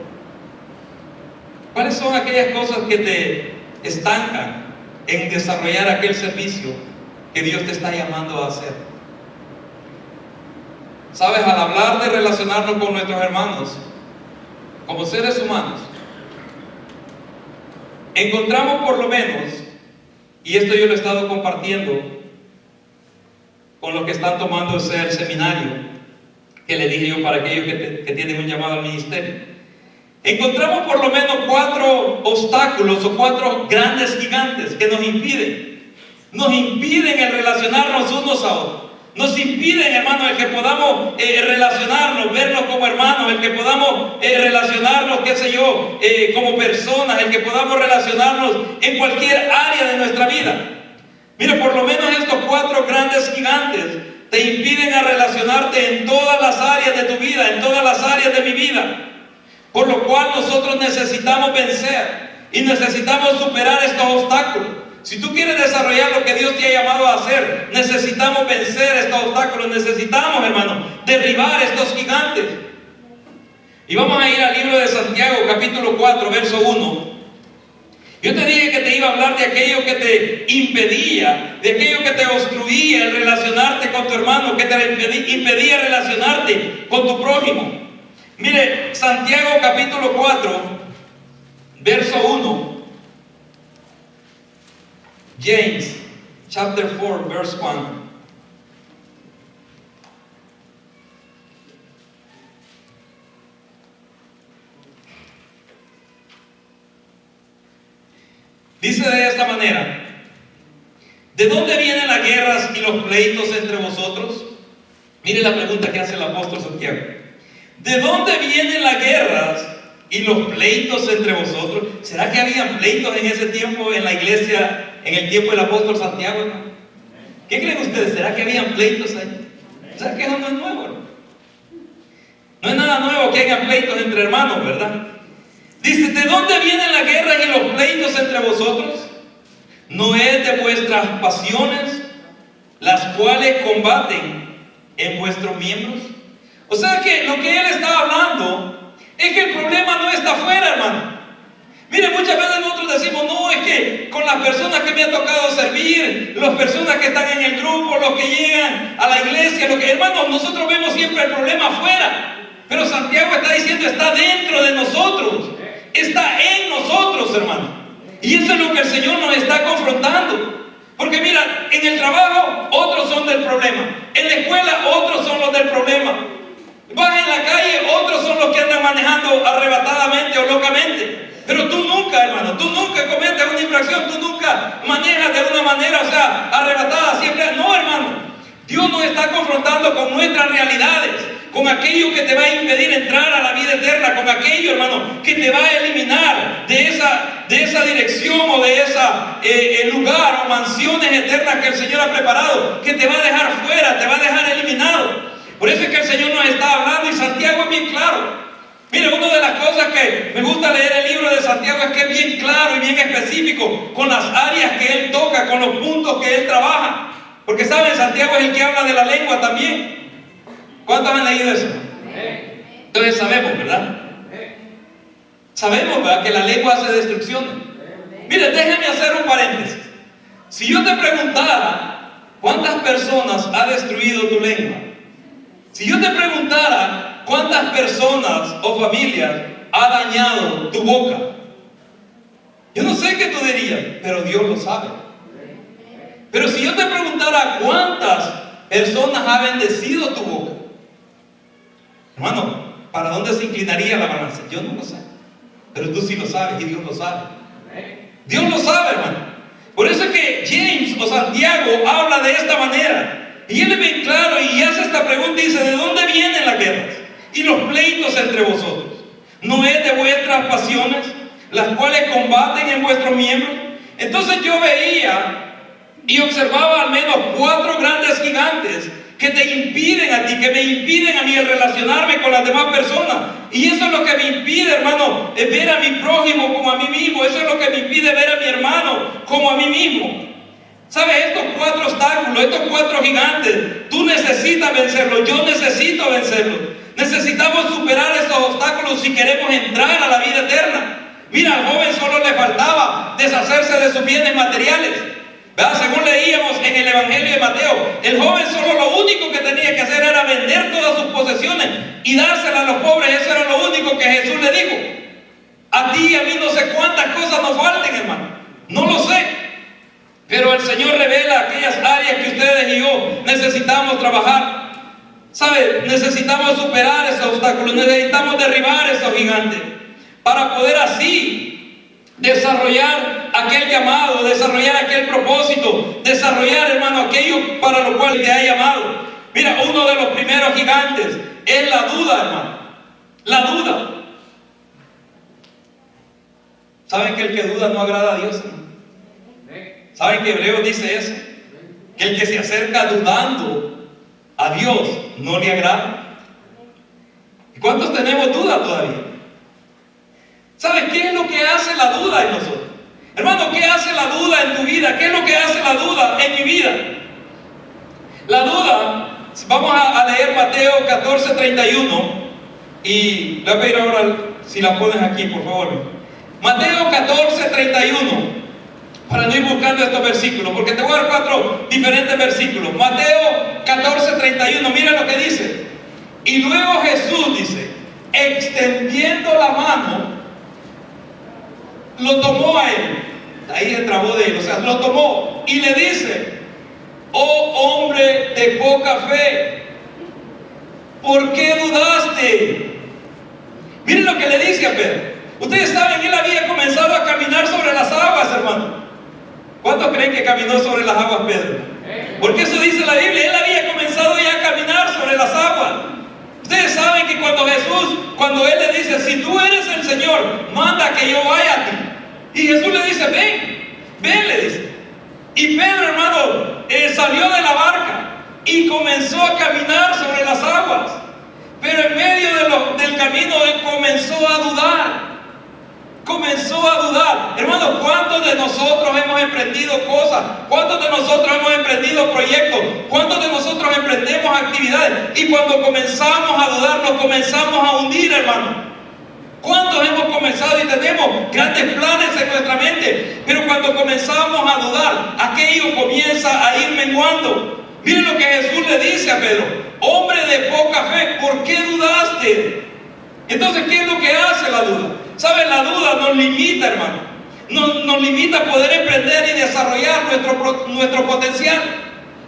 ¿Cuáles son aquellas cosas que te estancan en desarrollar aquel servicio que Dios te está llamando a hacer? Sabes, al hablar de relacionarnos con nuestros hermanos como seres humanos, encontramos por lo menos, y esto yo lo he estado compartiendo con los que están tomando el seminario que le dije yo para aquellos que tienen un llamado al ministerio, encontramos por lo menos 4 obstáculos o 4 grandes gigantes que nos impiden el relacionarnos unos a otros. Nos impiden, hermanos, el que podamos relacionarnos, vernos como hermanos, el que podamos relacionarnos, qué sé yo, como personas, el que podamos relacionarnos en cualquier área de nuestra vida. Mira, por lo menos estos 4 grandes gigantes te impiden a relacionarte en todas las áreas de tu vida, en todas las áreas de mi vida. Por lo cual nosotros necesitamos vencer y necesitamos superar estos obstáculos. Si tú quieres desarrollar lo que Dios te ha llamado a hacer, necesitamos vencer estos obstáculos, necesitamos, hermano, derribar estos gigantes. Y vamos a ir al libro de Santiago, capítulo 4, verso 1. Yo te dije que te iba a hablar de aquello que te impedía, de aquello que te obstruía el relacionarte con tu hermano, que te impedía relacionarte con tu prójimo. Mire, Santiago capítulo 4, verso 1. James, chapter 4, verse 1. Dice de esta manera: ¿de dónde vienen las guerras y los pleitos entre vosotros? Mire la pregunta que hace el apóstol Santiago. ¿De dónde vienen las guerras y los pleitos entre vosotros? ¿Será que habían pleitos en ese tiempo en la iglesia, en el tiempo del apóstol Santiago, hermano? ¿Qué creen ustedes? ¿Será que habían pleitos ahí? ¿Será que eso no es nuevo, hermano? No es nada nuevo que haya pleitos entre hermanos, ¿verdad? Dice, ¿de dónde vienen las guerras y los pleitos entre vosotros? ¿No es de vuestras pasiones, las cuales combaten en vuestros miembros? O sea que lo que él está hablando es que el problema no está afuera, hermano. Mire, muchas veces nosotros decimos, no, es que con las personas que me ha tocado servir, las personas que están en el grupo, los que llegan a la iglesia, hermanos, nosotros vemos siempre el problema afuera. Pero Santiago está diciendo, está dentro de nosotros, está en nosotros, hermano. Y eso es lo que el Señor nos está confrontando. Porque mira, en el trabajo otros son del problema, en la escuela otros son los del problema, vas en la calle, otros son los que andan manejando arrebatadamente o locamente. Pero tú nunca, hermano, tú nunca cometes una infracción, tú nunca manejas de una manera, o sea, arrebatada siempre. No, hermano, Dios nos está confrontando con nuestras realidades, con aquello que te va a impedir entrar a la vida eterna, con aquello, hermano, que te va a eliminar de esa dirección o de ese lugar o mansiones eternas que el Señor ha preparado, que te va a dejar fuera, te va a dejar eliminado. Por eso es que el Señor nos está hablando y Santiago es bien claro. Mire, una de las cosas que me gusta leer el libro de Santiago es que es bien claro y bien específico con las áreas que él toca, con los puntos que él trabaja. Porque saben, Santiago es el que habla de la lengua también. ¿Cuántos han leído eso? Entonces sabemos, ¿verdad? Sabemos, ¿verdad?, que la lengua hace destrucciones. Mire, déjeme hacer un paréntesis. Si yo te preguntara cuántas personas ha destruido tu lengua, si yo te preguntara cuántas personas o familias ha dañado tu boca, yo no sé qué tú dirías, pero Dios lo sabe. Pero si yo te preguntara cuántas personas ha bendecido tu boca, hermano, ¿para dónde se inclinaría la balanza? Yo no lo sé, pero tú sí lo sabes y Dios lo sabe. Dios lo sabe, hermano. Por eso es que James o Santiago habla de esta manera. Y él es bien claro y hace esta pregunta y dice: ¿de dónde vienen las guerras y los pleitos entre vosotros? ¿No es de vuestras pasiones, las cuales combaten en vuestros miembros? Entonces yo veía y observaba al menos 4 grandes gigantes que te impiden a ti, que me impiden a mí el relacionarme con las demás personas. Y eso es lo que me impide, hermano, ver a mi prójimo como a mí mismo. Eso es lo que me impide ver a mi hermano como a mí mismo. ¿Sabes? Estos 4 obstáculos, estos 4 gigantes, tú necesitas vencerlos, yo necesito vencerlos. Necesitamos superar estos obstáculos si queremos entrar a la vida eterna. Mira, al joven solo le faltaba deshacerse de sus bienes materiales, ¿verdad? Según leíamos en el Evangelio de Mateo, el joven solo lo único que tenía que hacer era vender todas sus posesiones y dárselas a los pobres. Eso era lo único que Jesús le dijo. A ti y a mí no sé cuántas cosas nos falten, hermano, no lo sé. Pero el Señor revela aquellas áreas que ustedes y yo necesitamos trabajar. ¿Sabe? Necesitamos superar esos obstáculos, necesitamos derribar esos gigantes para poder así desarrollar aquel llamado, desarrollar aquel propósito, desarrollar, hermano, aquello para lo cual te ha llamado. Mira, uno de los primeros gigantes es la duda, hermano. La duda. ¿Saben que el que duda no agrada a Dios, hermano? ¿Saben que Hebreos dice eso? Que el que se acerca dudando a Dios no le agrada. ¿Y cuántos tenemos duda todavía? ¿Sabes qué es lo que hace la duda en nosotros? Hermano, ¿qué hace la duda en tu vida? ¿Qué es lo que hace la duda en mi vida? La duda, vamos a leer Mateo 14:31 y le voy a pedir ahora si la pones aquí, por favor. Mateo 14:31. Para no ir buscando estos versículos, porque te voy a dar 4 diferentes versículos. Mateo 14:31, mira lo que dice. Y luego Jesús dice, extendiendo la mano, lo tomó a él. Ahí se trabó de él, o sea, lo tomó y le dice: oh hombre de poca fe, ¿por qué dudaste? Miren lo que le dice a Pedro. Ustedes saben, él había comenzado a caminar sobre las aguas, hermano. ¿Cuántos creen que caminó sobre las aguas Pedro? Porque eso dice la Biblia, él había comenzado ya a caminar sobre las aguas. Ustedes saben que cuando él le dice: si tú eres el Señor, manda que yo vaya a ti. Y Jesús le dice: ven, le dice. Y Pedro, hermano, salió de la barca y comenzó a caminar sobre las aguas. Pero en medio del camino él comenzó a dudar. Hermanos, ¿cuántos de nosotros hemos emprendido cosas? ¿Cuántos de nosotros hemos emprendido proyectos? ¿Cuántos de nosotros emprendemos actividades? Y cuando comenzamos a dudar, nos comenzamos a hundir, hermano. ¿Cuántos hemos comenzado y tenemos grandes planes en nuestra mente? Pero cuando comenzamos a dudar, aquello comienza a ir menguando. Miren lo que Jesús le dice a Pedro: hombre de poca fe, ¿por qué dudaste? Entonces, ¿qué es lo que hace la duda? ¿Saben? La duda nos limita, hermano. Nos limita a poder emprender y desarrollar nuestro potencial.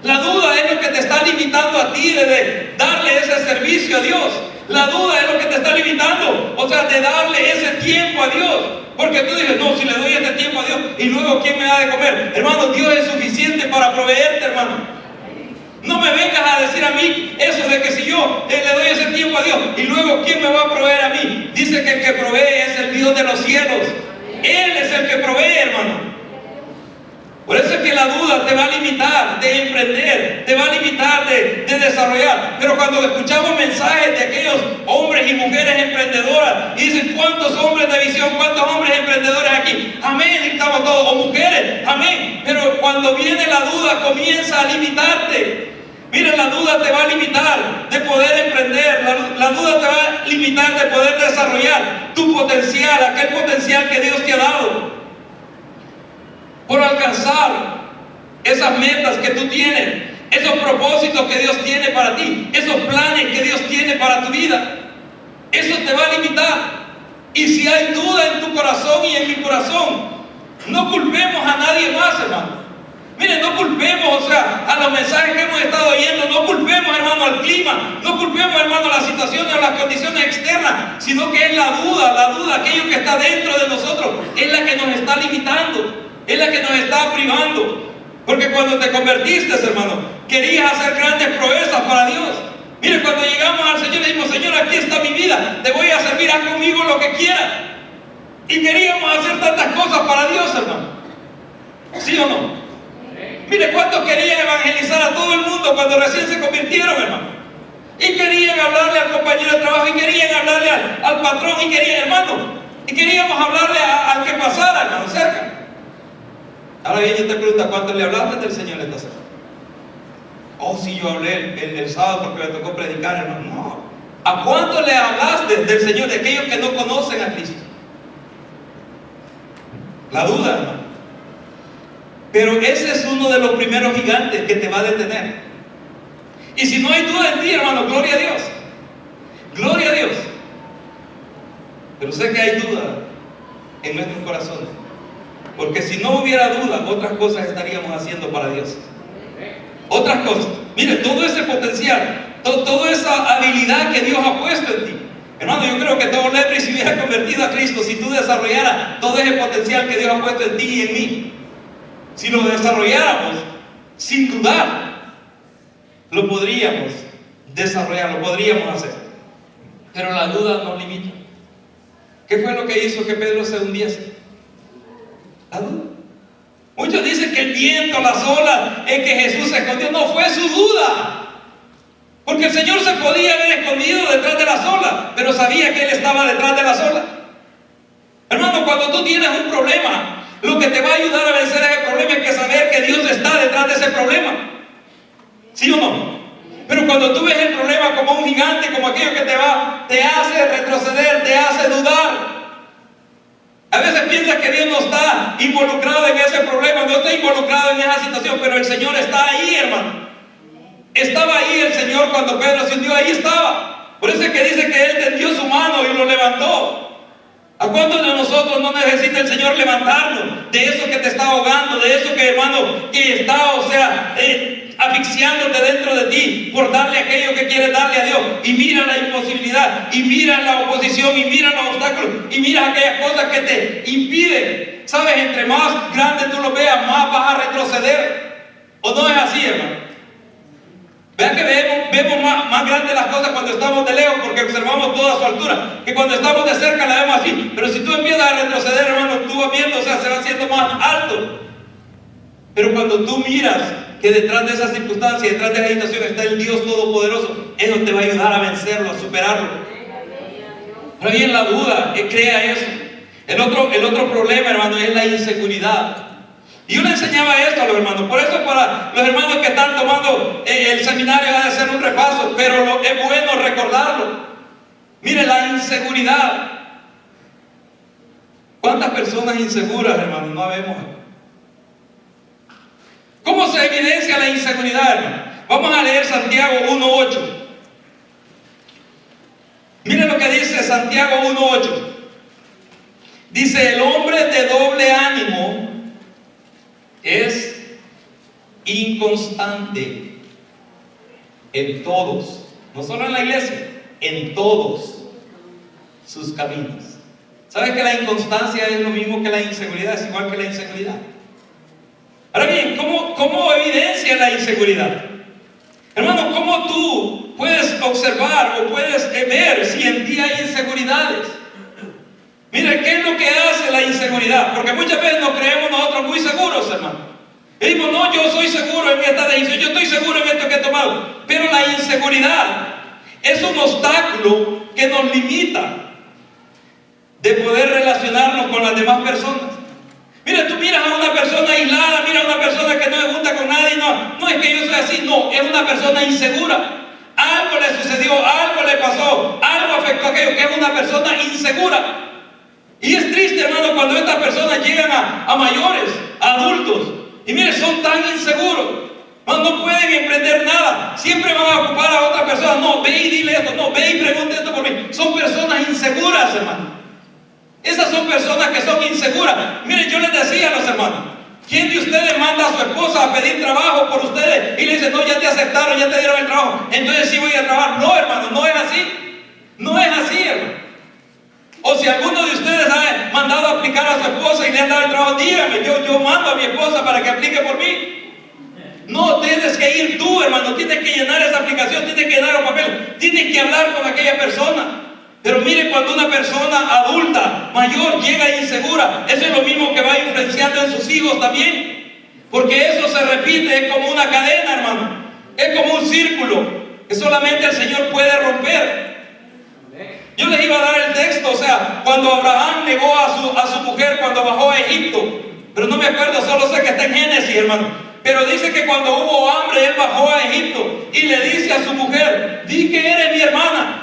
La duda es lo que te está limitando a ti de darle ese servicio a Dios. La duda es lo que te está limitando, o sea, de darle ese tiempo a Dios. Porque tú dices: no, si le doy este tiempo a Dios, y luego ¿quién me da de comer? Hermano, Dios es suficiente para proveerte, hermano. No me vengas a decir a mí eso de que si yo le doy ese tiempo a Dios y luego ¿quién me va a proveer a mí? Dice que el que provee es el Dios de los cielos. Él es el que provee, hermano. Por eso es que la duda te va a limitar de emprender, te va a limitar de desarrollar. Pero cuando escuchamos mensajes de aquellos hombres y mujeres emprendedoras y dicen, ¿cuántos hombres de visión, cuántos hombres emprendedores aquí? Amén, y estamos todos, o mujeres, amén. Pero cuando viene la duda comienza a limitarte. Mira, la duda te va a limitar de poder emprender, la duda te va a limitar de poder desarrollar tu potencial, aquel potencial que Dios te ha dado. Por alcanzar esas metas que tú tienes, esos propósitos que Dios tiene para ti, esos planes que Dios tiene para tu vida. Eso te va a limitar. Y si hay duda en tu corazón y en mi corazón, no culpemos a nadie más, hermano. Miren, no culpemos, a los mensajes que hemos estado oyendo, no culpemos, hermano, al clima, no culpemos, hermano, a las situaciones o las condiciones externas, sino que es la duda, aquello que está dentro de nosotros, es la que nos está limitando. Es la que nos está privando. Porque cuando te convertiste, hermano, querías hacer grandes proezas para Dios. Mire, cuando llegamos al Señor, le dijimos, Señor, aquí está mi vida, te voy a servir, haz conmigo lo que quieras. Y queríamos hacer tantas cosas para Dios, hermano. ¿Sí o no? Mire, ¿cuántos querían evangelizar a todo el mundo cuando recién se convirtieron, hermano? Y querían hablarle al compañero de trabajo, y querían hablarle al patrón, y querían, hermano, y queríamos hablarle al que pasara, hermano, cerca. Ahora bien, yo te pregunto, ¿cuánto le hablaste del Señor esta semana? Oh, sí, yo hablé el sábado porque me tocó predicar, hermano. No. ¿A cuánto le hablaste del Señor, de aquellos que no conocen a Cristo? La duda, hermano. Pero ese es uno de los primeros gigantes que te va a detener. Y si no hay duda en ti, hermano, gloria a Dios. Gloria a Dios. Pero sé que hay duda en nuestros corazones. Porque si no hubiera duda, otras cosas estaríamos haciendo para Dios. Otras cosas. Mire, todo ese potencial, toda esa habilidad que Dios ha puesto en ti. Hermano, yo creo que todo Lepri se hubiera convertido a Cristo si tú desarrollaras todo ese potencial que Dios ha puesto en ti y en mí. Si lo desarrolláramos, sin dudar, lo podríamos desarrollar, lo podríamos hacer. Pero la duda nos limita. ¿Qué fue lo que hizo que Pedro se hundiese? La duda. Muchos dicen que el viento, las olas, en que Jesús se escondió. No, fue su duda. Porque el Señor se podía haber escondido detrás de las olas, pero sabía que Él estaba detrás de las olas. Hermano, cuando tú tienes un problema, lo que te va a ayudar a vencer ese problema es que saber que Dios está detrás de ese problema. ¿Sí o no? Pero cuando tú ves el problema como un gigante, como aquello que te hace retroceder, te hace dudar. A veces piensas que Dios no está involucrado en ese problema, no está involucrado en esa situación, pero el Señor está ahí, hermano. Estaba ahí el Señor cuando Pedro se hundió, ahí estaba. Por eso es que dice que Él tendió su mano y lo levantó. ¿A cuántos de nosotros no necesita el Señor levantarnos de eso que te está ahogando, de eso que, hermano, que está, asfixiándote dentro de ti por darle aquello que quieres darle a Dios? Y mira la imposibilidad, y mira la oposición, y mira los obstáculos, y mira aquellas cosas que te impiden. ¿Sabes? Entre más grande tú lo veas, más vas a retroceder. ¿O no es así, hermano? Vean que vemos más grandes las cosas cuando estamos de lejos, porque observamos toda su altura, que cuando estamos de cerca la vemos así. Pero si tú empiezas a retroceder, hermano, tú vas viendo, se va haciendo más alto. Pero cuando tú miras que detrás de esa circunstancia, detrás de la situación está el Dios Todopoderoso, eso te va a ayudar a vencerlo, a superarlo. Ahora bien, la duda crea eso. El otro problema, hermano, es la inseguridad. Y yo le enseñaba esto a los hermanos. Por eso, para los hermanos que están tomando el seminario, va a ser un repaso, pero es bueno recordarlo. Mire, la inseguridad. ¿Cuántas personas inseguras, hermano, no vemos? ¿Cómo se evidencia la inseguridad, hermano? Vamos a leer Santiago 1:8. Mire lo que dice Santiago 1:8. Dice: el hombre de doble ánimo es inconstante en todos, no solo en la iglesia, en todos sus caminos. ¿Sabes que la inconstancia es lo mismo que la inseguridad? Es igual que la inseguridad. Ahora bien, ¿cómo evidencia la inseguridad? Hermano, ¿cómo tú puedes observar o puedes ver si en ti hay inseguridades? Mira, ¿qué es lo que hace la inseguridad? Porque muchas veces nos creemos nosotros muy seguros, hermano. Y digo, no, yo soy seguro en esta decisión, yo estoy seguro en esto que he tomado. Pero la inseguridad es un obstáculo que nos limita de poder relacionarnos con las demás personas. Mira, tú miras a una persona aislada, mira a una persona que no le junta con nadie, no es que yo soy así, no, es una persona insegura. Algo le sucedió, algo le pasó, algo afectó a aquello, que es una persona insegura. Y es triste, hermano, cuando estas personas llegan a mayores, a adultos, y mire, son tan inseguros. No pueden emprender nada, siempre van a ocupar a otra persona. No, ve y dile esto, no, ve y pregunte esto por mí. Son personas inseguras, hermano. Esas son personas que son inseguras. Miren, yo les decía a los hermanos, ¿quién de ustedes manda a su esposa a pedir trabajo por ustedes y le dice, no, ya te aceptaron, ya te dieron el trabajo, entonces sí voy a trabajar? No, hermano, no es así. No es así, hermano. O si alguno de ustedes ha mandado a aplicar a su esposa y le han dado el trabajo, dígame, yo mando a mi esposa para que aplique por mí. No, tienes que ir tú, hermano, tienes que llenar esa aplicación, tienes que llenar un papel, tienes que hablar con aquella persona. Pero mire, cuando una persona adulta, mayor, llega insegura, eso es lo mismo que va influenciando en sus hijos también. Porque eso se repite, es como una cadena, hermano. Es como un círculo que solamente el Señor puede romper. Yo les iba a dar el texto, o sea, cuando Abraham negó a su mujer cuando bajó a Egipto. Pero no me acuerdo, solo sé que está en Génesis, hermano. Pero dice que cuando hubo hambre, él bajó a Egipto y le dice a su mujer, di que eres mi hermana.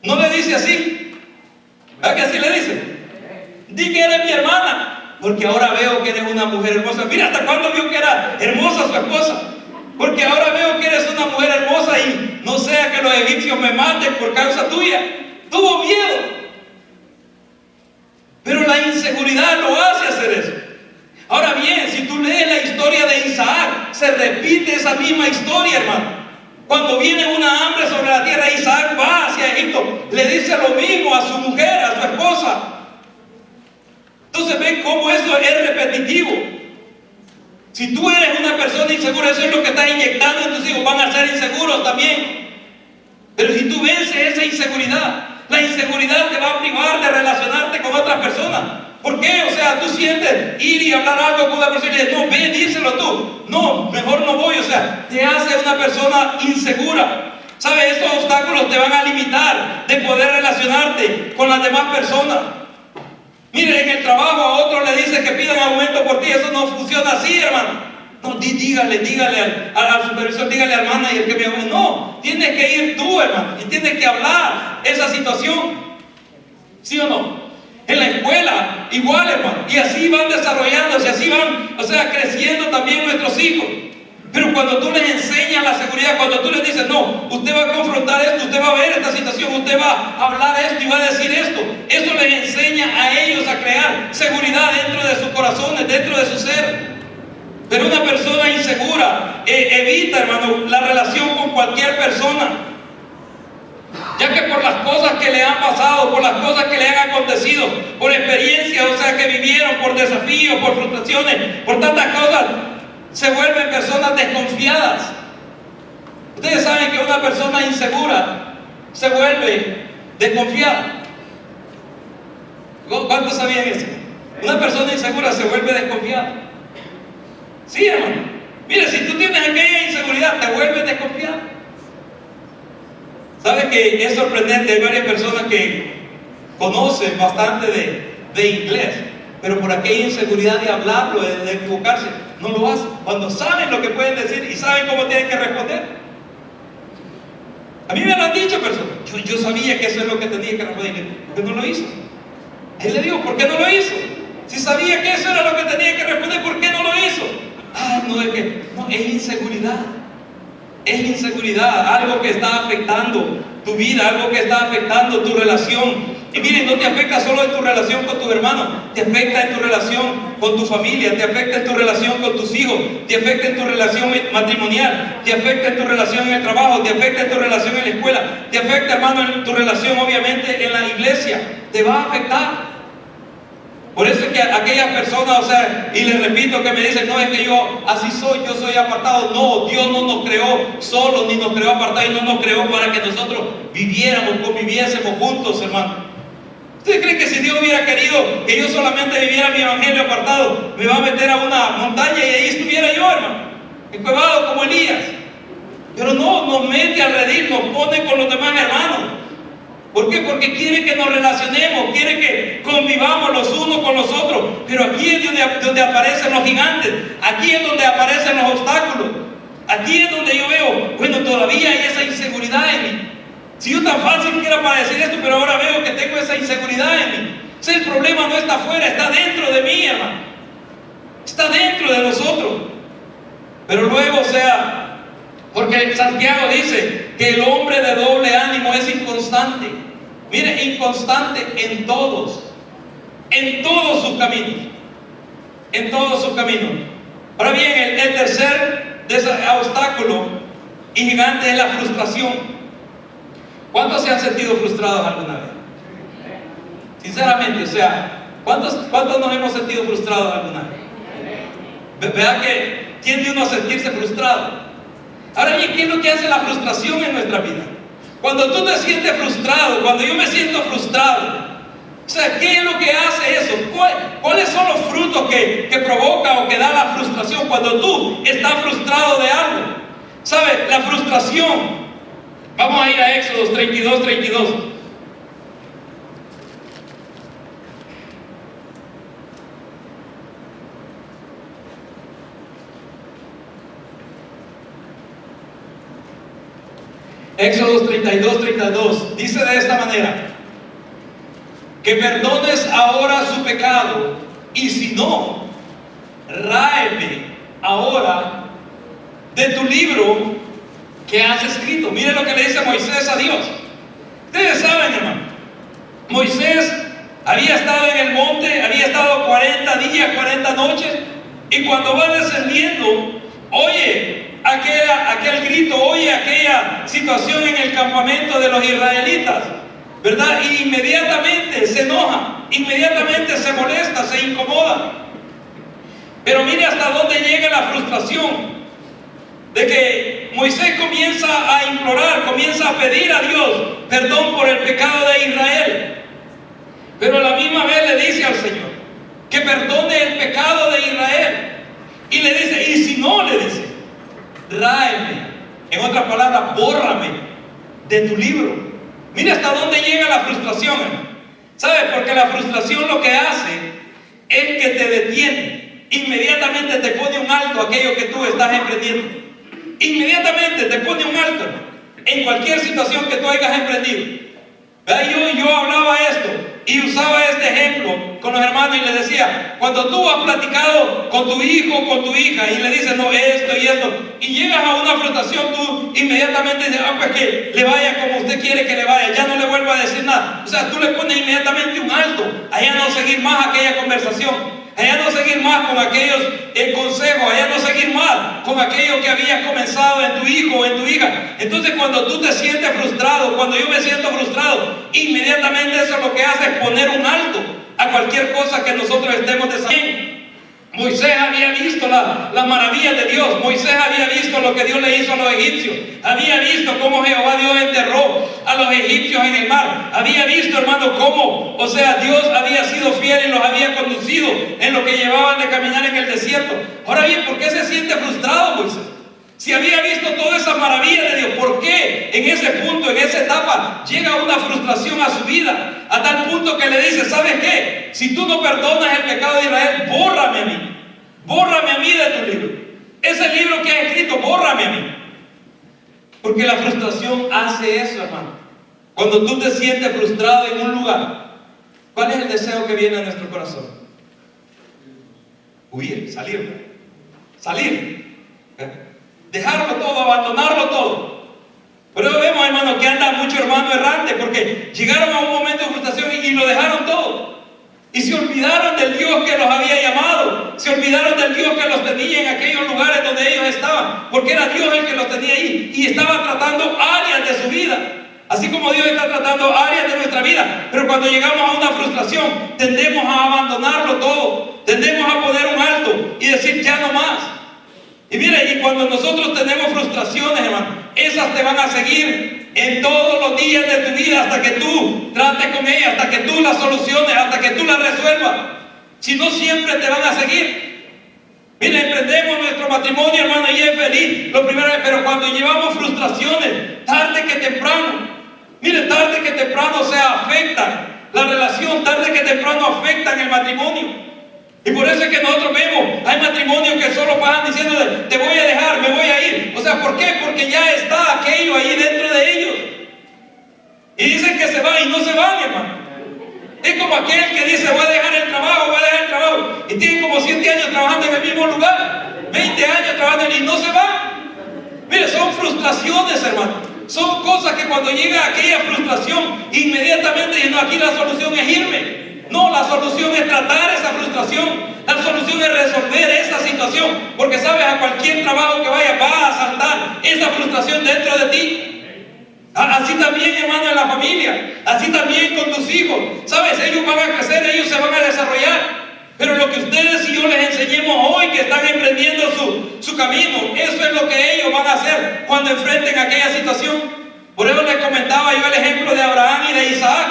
No le dice así. ¿Verdad que así le dice? Di que eres mi hermana, porque ahora veo que eres una mujer hermosa. Mira, ¿hasta cuándo vio que era hermosa su esposa? Porque ahora veo que eres una mujer hermosa y no sea que los egipcios me maten por causa tuya. Tuvo miedo. Pero la inseguridad lo hace hacer eso. Ahora bien, si tú lees la historia de Isaac, se repite esa misma historia, hermano. Cuando viene una hambre sobre la tierra, Isaac va hacia Egipto, le dice lo mismo a su mujer, a su esposa. Entonces ven cómo eso es repetitivo. Si tú eres una persona insegura, eso es lo que estás inyectando en tus hijos, van a ser inseguros también. Pero si tú vences esa inseguridad, la inseguridad te va a privar de relacionarte con otras personas. ¿Por qué? O sea, tú sientes ir y hablar algo con una persona y dices, no, ve, díselo tú. No, mejor no voy. O sea, te hace una persona insegura. ¿Sabes? Estos obstáculos te van a limitar de poder relacionarte con las demás personas. Mire, en el trabajo a otros le dices que pidan aumento por ti. Eso no funciona así, hermano. No, dígale al supervisor, dígale a la hermana y el que me aumente. No, tienes que ir tú, hermano, y tienes que hablar esa situación. ¿Sí o no? En la escuela, igual, hermano. Y así van desarrollándose, así van, o sea, creciendo también nuestros hijos. Pero cuando tú les enseñas la seguridad, cuando tú les dices, no, usted va a confrontar esto, usted va a ver esta situación, usted va a hablar esto y va a decir esto, eso les enseña a ellos a crear seguridad dentro de sus corazones, dentro de su ser. Pero una persona insegura evita, hermano, la relación con cualquier persona, ya que por las cosas que le han pasado, por las cosas que le han acontecido, por experiencias, o sea, que vivieron, por desafíos, por frustraciones, por tantas cosas, se vuelven personas desconfiadas. Ustedes saben que una persona insegura se vuelve desconfiada. ¿Cuántos sabían eso? Una persona insegura se vuelve desconfiada. Sí, hermano. Mire, si tú tienes aquella inseguridad, te vuelves desconfiado. ¿Sabe que es sorprendente? Hay varias personas que conocen bastante de inglés, pero por aquella inseguridad de hablarlo, de equivocarse, no lo hacen. Cuando saben lo que pueden decir y saben cómo tienen que responder. A mí me lo han dicho personas. Yo sabía que eso es lo que tenía que responder. ¿Por qué no lo hizo? Él le digo, ¿por qué no lo hizo? Si sabía que eso era lo que tenía que responder, ¿por qué no lo hizo? No, es inseguridad. Es inseguridad, algo que está afectando tu vida, algo que está afectando tu relación. Y miren, no te afecta solo en tu relación con tus hermanos, te afecta en tu relación con tu familia, te afecta en tu relación con tus hijos, te afecta en tu relación matrimonial, te afecta en tu relación en el trabajo, te afecta en tu relación en la escuela, te afecta, hermano, en tu relación obviamente en la iglesia, te va a afectar. Por eso es que aquellas personas, o sea, y les repito, que me dicen, no, es que yo así soy, yo soy apartado. No, Dios no nos creó solos, ni nos creó apartados, y no nos creó para que nosotros viviéramos, conviviésemos juntos, hermano. ¿Ustedes creen que si Dios hubiera querido que yo solamente viviera mi evangelio apartado, me va a meter a una montaña y ahí estuviera yo, hermano, encuevado como Elías? Pero no, nos mete al redil, nos pone con los demás hermanos. ¿Por qué? Porque quiere que nos relacionemos, quiere que convivamos los unos con los otros. Pero aquí es donde aparecen los gigantes, aquí es donde aparecen los obstáculos, aquí es donde yo veo, bueno, todavía hay esa inseguridad en mí. Si yo tan fácil quiero para decir esto, pero ahora veo que tengo esa inseguridad en mí. O sea, el problema no está afuera, está dentro de mí, hermano. Está dentro de nosotros. Pero luego, o sea, porque Santiago dice que el hombre de doble ánimo es inconstante. Mire, inconstante en todos sus caminos. En todos sus caminos. Ahora bien, el tercer obstáculo y gigante es la frustración. ¿Cuántos se han sentido frustrados alguna vez? Sinceramente, o sea, ¿cuántos nos hemos sentido frustrados alguna vez? ¿Verdad que tiende uno a sentirse frustrado? Ahora bien, ¿qué es lo que hace la frustración en nuestra vida? Cuando tú te sientes frustrado, cuando yo me siento frustrado, o sea, ¿qué es lo que hace eso? ¿Cuáles son los frutos que provoca o que da la frustración cuando tú estás frustrado de algo? ¿Sabes? La frustración. Vamos a ir a Éxodo 32. Éxodo 32 dice de esta manera: que perdones ahora su pecado, y si no, ráeme ahora de tu libro que has escrito. Miren lo que le dice Moisés a Dios. Ustedes saben, hermano, Moisés había estado en el monte, había estado 40 días, 40 noches, y cuando va descendiendo, oye aquel grito, oye aquella situación en el campamento de los israelitas, ¿verdad? Y inmediatamente se enoja, inmediatamente se molesta, se incomoda. Pero mire hasta dónde llega la frustración, de que Moisés comienza a implorar, comienza a pedir a Dios perdón por el pecado de Israel, pero a la misma vez le dice al Señor que perdone el pecado de Israel, y le dice, y si no, le dice, ráeme, en otras palabras, bórrame de tu libro. Mira hasta dónde llega la frustración, hermano. ¿Sabes? Porque la frustración lo que hace es que te detiene, inmediatamente te pone un alto a aquello que tú estás emprendiendo. Inmediatamente te pone un alto en cualquier situación que tú hayas emprendido. Yo hablaba esto y usaba este ejemplo con los hermanos y les decía, cuando tú has platicado con tu hijo, con tu hija, y le dices, no, esto y esto, y llegas a una frustración, tú inmediatamente dices, pues que le vaya como usted quiere que le vaya, ya no le vuelvo a decir nada. O sea, tú le pones inmediatamente un alto, allá no seguir más aquella conversación, allá no seguir más con aquellos consejos, allá no seguir más con aquello que habías comenzado en tu hijo o en tu hija. Entonces, cuando tú te sientes frustrado, cuando yo me siento frustrado, inmediatamente eso lo que hace es poner un alto a cualquier cosa que nosotros estemos desarrollando. Moisés había visto las maravillas de Dios. Moisés había visto lo que Dios le hizo a los egipcios. Había visto cómo Jehová Dios enterró a los egipcios en el mar. Había visto, hermano, cómo, o sea, Dios había sido fiel y los había conducido en lo que llevaban de caminar en el desierto. Ahora bien, ¿por qué se siente frustrado Moisés? Si había visto toda esa maravilla de Dios, ¿por qué en ese punto, en esa etapa, llega una frustración a su vida? A tal punto que le dice, ¿sabes qué? Si tú no perdonas el pecado de Israel, bórrame a mí. Bórrame a mí de tu libro. Ese libro que has escrito, bórrame a mí. Porque la frustración hace eso, hermano. Cuando tú te sientes frustrado en un lugar, ¿cuál es el deseo que viene a nuestro corazón? Huir, salir. Dejarlo todo, abandonarlo todo. Pero vemos, hermano, que anda mucho hermano errante, porque llegaron a un momento de frustración y lo dejaron todo. Y se olvidaron del Dios que los había llamado. Se olvidaron del Dios que los tenía en aquellos lugares donde ellos estaban. Porque era Dios el que los tenía ahí. Y estaba tratando áreas de su vida. Así como Dios está tratando áreas de nuestra vida, pero cuando llegamos a una frustración, tendemos a abandonarlo todo, tendemos a poner un alto y decir ya no más. Y mire, y cuando nosotros tenemos frustraciones, hermano, esas te van a seguir en todos los días de tu vida hasta que tú trates con ellas, hasta que tú las soluciones, hasta que tú las resuelvas. Si no, siempre te van a seguir. Mire, emprendemos nuestro matrimonio, hermano, y es feliz, lo primero, pero cuando llevamos frustraciones, tarde que temprano, mire, tarde que temprano afectan la relación, tarde que temprano afectan el matrimonio. Y por eso es que nosotros vemos, hay matrimonios que solo pasan diciendo, te voy a dejar, me voy a ir. O sea, ¿por qué? Porque ya está aquello ahí dentro de ellos. Y dicen que se van y no se van, hermano. Es como aquel que dice, voy a dejar el trabajo, y tiene como 7 años trabajando en el mismo lugar, 20 años trabajando y no se va. Mire, son frustraciones, hermano. Son cosas que cuando llega aquella frustración, inmediatamente dicen, no, aquí la solución es irme. No, la solución es tratar esa frustración. La solución es resolver esa situación. Porque sabes, a cualquier trabajo que vayas va a saltar esa frustración dentro de ti. Así también, hermano, en la familia. Así también con tus hijos. Sabes, ellos van a crecer, ellos se van a desarrollar. Pero lo que ustedes y yo les enseñemos hoy, que están emprendiendo su camino, eso es lo que ellos van a hacer cuando enfrenten aquella situación. Por eso les comentaba yo el ejemplo de Abraham y de Isaac.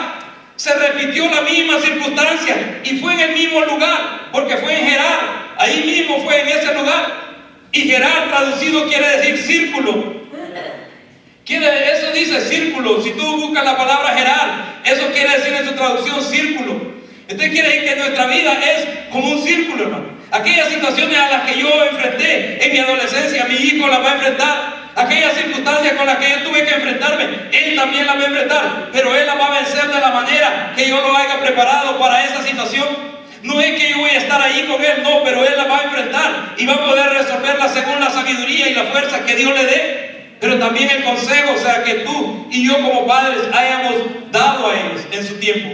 Se repitió la misma circunstancia y fue en el mismo lugar, porque fue en Gerar. Ahí mismo fue en ese lugar. Y Gerar traducido quiere decir círculo. Eso dice círculo. Si tú buscas la palabra Gerar, eso quiere decir en su traducción círculo. Entonces quiere decir que nuestra vida es como un círculo, hermano. Aquellas situaciones a las que yo enfrenté en mi adolescencia, mi hijo las va a enfrentar. Aquellas circunstancias con las que yo tuve que enfrentarme, él también las va a enfrentar. Pero él las va a vencer de la manera que yo lo haya preparado para esa situación. No es que yo voy a estar ahí con él, no, pero él las va a enfrentar y va a poder resolverlas según la sabiduría y la fuerza que Dios le dé. Pero también el consejo, que tú y yo como padres hayamos dado a ellos en su tiempo.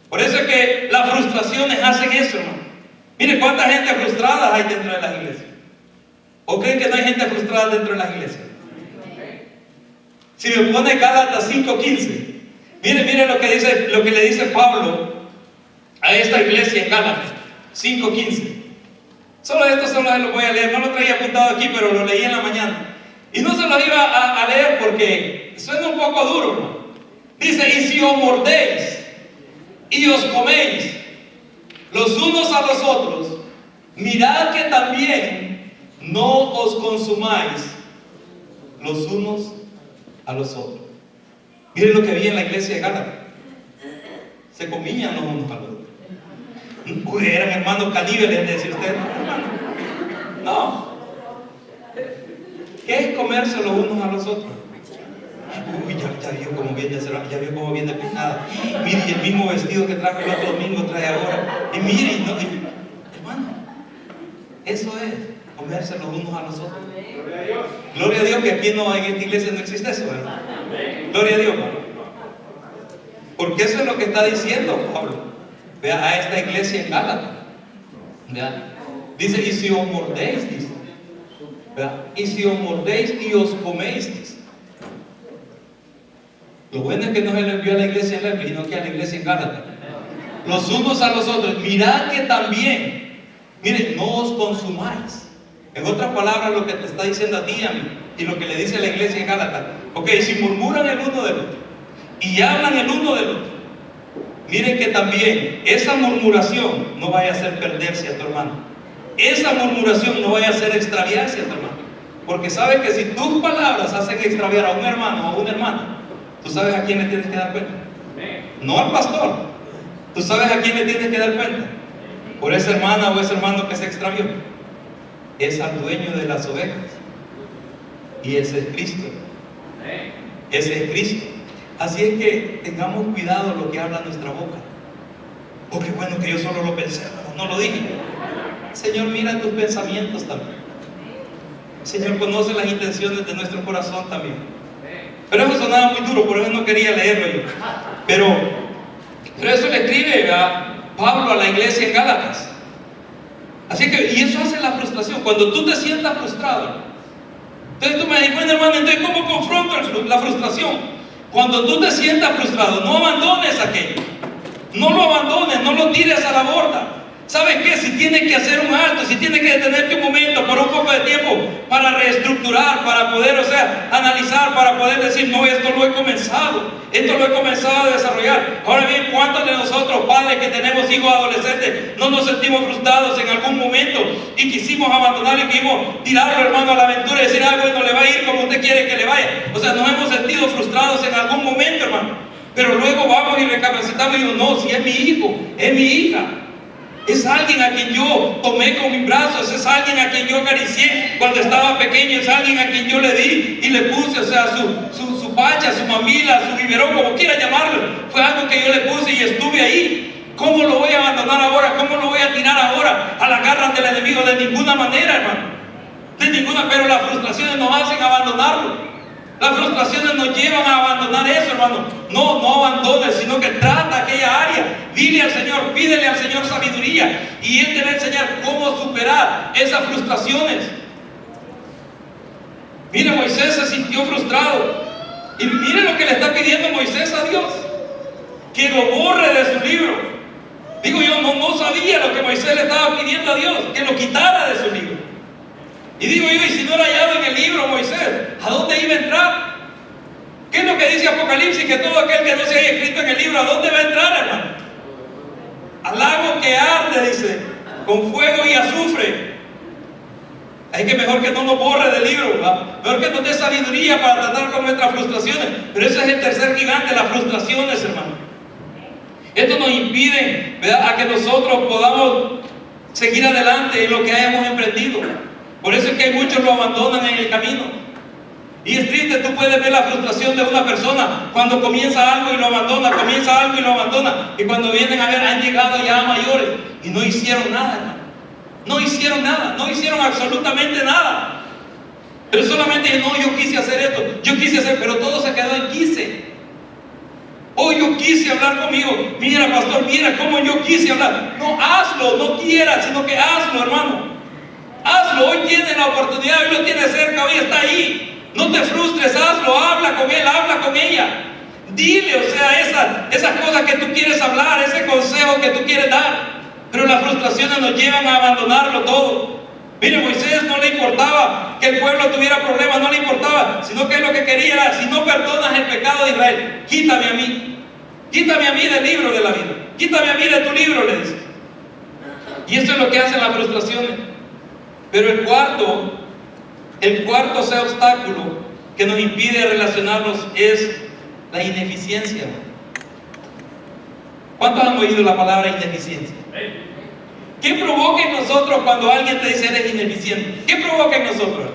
Por eso es que las frustraciones hacen eso, hermano. Mire cuánta gente frustrada hay dentro de las iglesias. ¿O creen que no hay gente frustrada dentro de las iglesias? Si me pone Gálatas 5:15, mire lo que le dice Pablo a esta iglesia en Gálatas 5:15. Solo esto lo voy a leer, no lo traía apuntado aquí, pero lo leí en la mañana. Y no se lo iba a leer porque suena un poco duro, ¿no? Dice, y si os mordéis y os coméis los unos a los otros, mirad que también no os consumáis los unos a los otros. Miren lo que había en la iglesia de Gálatas. Se comían los unos a los otros. Eran hermanos caníbales, decía usted. No. ¿Qué es comerse los unos a los otros? Uy, ya vio cómo viene peinada. Mire, y el mismo vestido que trajo el otro domingo trae ahora. Y mire, hermano, eso es comerse los unos a los otros. Gloria a Dios que aquí en esta iglesia no existe eso, ¿verdad? Gloria a Dios, hermano. Porque eso es lo que está diciendo Pablo. Vea, a esta iglesia en Gálatas. Dice, y si os mordéis, dice. ¿Verdad? Y si os mordéis y os coméis, dice. Lo bueno es que no se le envió a la iglesia en Lepre, sino que a la iglesia en Gálatas. Los unos a los otros. Mirad que también, miren, no os consumáis. En otras palabras, lo que te está diciendo a ti y a mí, y lo que le dice a la iglesia en Gálatas. Ok, si murmuran el uno del otro y hablan el uno del otro, miren que también esa murmuración no vaya a hacer perderse a tu hermano. Esa murmuración no vaya a hacer extraviarse a tu hermano. Porque sabes que si tus palabras hacen extraviar a un hermano o a una hermana, ¿tú sabes a quién le tienes que dar cuenta? No al pastor. ¿Tú sabes a quién le tienes que dar cuenta? Por esa hermana o ese hermano que se extravió. Es al dueño de las ovejas. Y ese es Cristo. Ese es Cristo. Así es que tengamos cuidado lo que habla nuestra boca. Oh, qué bueno que yo solo lo pensé, no lo dije. Señor, mira tus pensamientos también. Señor, conoce las intenciones de nuestro corazón también. Pero eso sonaba muy duro, por eso no quería leerlo yo. Pero eso le escribe a Pablo a la iglesia en Gálatas. Así que, y eso hace la frustración. Cuando tú te sientas frustrado, entonces tú me dices, bueno, hermano, entonces ¿cómo confronto la frustración? Cuando tú te sientas frustrado, no abandones aquello. No lo abandones, no lo tires a la borda. ¿Sabes qué? Si tienes que hacer un alto, si tienes que detenerte un momento por un poco de tiempo para reestructurar, para poder, analizar, para poder decir, no, esto lo he comenzado a desarrollar. Ahora bien, ¿cuántos de nosotros, padres que tenemos hijos adolescentes, no nos sentimos frustrados en algún momento y quisimos abandonarlo y quisimos tirarlo, hermano, a la aventura y decir, bueno, le va a ir como usted quiere que le vaya? Nos hemos sentido frustrados en algún momento, hermano. Pero luego vamos y recapacitamos y digo, no, si es mi hijo, es mi hija. Es alguien a quien yo tomé con mis brazos, es alguien a quien yo acaricié cuando estaba pequeño, es alguien a quien yo le di y le puse, su pacha, su mamila, su biberón, como quiera llamarlo. Fue algo que yo le puse y estuve ahí. ¿Cómo lo voy a abandonar ahora? ¿Cómo lo voy a tirar ahora a las garras del enemigo? De ninguna manera, hermano. De ninguna, pero las frustraciones nos hacen abandonarlo. Las frustraciones nos llevan a abandonar eso, hermano. No abandones, sino que trata aquella área. Dile al Señor, pídele al Señor sabiduría y Él te va a enseñar cómo superar esas frustraciones. Mire, Moisés se sintió frustrado. Y mire lo que le está pidiendo Moisés a Dios: que lo borre de su libro. Digo yo, no sabía lo que Moisés le estaba pidiendo a Dios, que lo quitara de su libro. Y digo yo, y si no lo hallado en el libro Moisés, ¿a dónde iba a entrar? ¿Qué es lo que dice Apocalipsis? Que todo aquel que no se haya escrito en el libro, ¿a dónde va a entrar, hermano? Al lago que arde, dice, con fuego y azufre. Es que mejor que no nos borre del libro, ¿verdad? Mejor que nos dé sabiduría para tratar con nuestras frustraciones. Pero ese es el tercer gigante, las frustraciones, hermano. Esto nos impide, ¿verdad?, a que nosotros podamos seguir adelante en lo que hayamos emprendido. Por eso es que muchos lo abandonan en el camino. Y es triste, tú puedes ver la frustración de una persona cuando comienza algo y lo abandona, comienza algo y lo abandona. Y cuando vienen a ver, han llegado ya a mayores y no hicieron nada, hermano. No hicieron nada, no hicieron absolutamente nada. Pero solamente, no, yo quise hacer esto, yo quise hacer, pero todo se quedó en quise. Oh, yo quise hablar conmigo. Mira, pastor, mira cómo yo quise hablar. No, hazlo, no quieras, sino que hazlo, hermano. Hazlo, hoy tienes la oportunidad, hoy lo tienes cerca, hoy está ahí. No te frustres, hazlo, habla con él, habla con ella. Dile, esas cosas que tú quieres hablar, ese consejo que tú quieres dar. Pero las frustraciones nos llevan a abandonarlo todo. Mire, Moisés no le importaba que el pueblo tuviera problemas, no le importaba, sino que lo que quería era, si no perdonas el pecado de Israel, quítame a mí del libro de la vida, quítame a mí de tu libro, le dice. Y eso es lo que hacen las frustraciones. Pero el cuarto obstáculo que nos impide relacionarnos es la ineficiencia. ¿Cuántos han oído la palabra ineficiencia? ¿Qué provoca en nosotros cuando alguien te dice eres ineficiente? ¿Qué provoca en nosotros?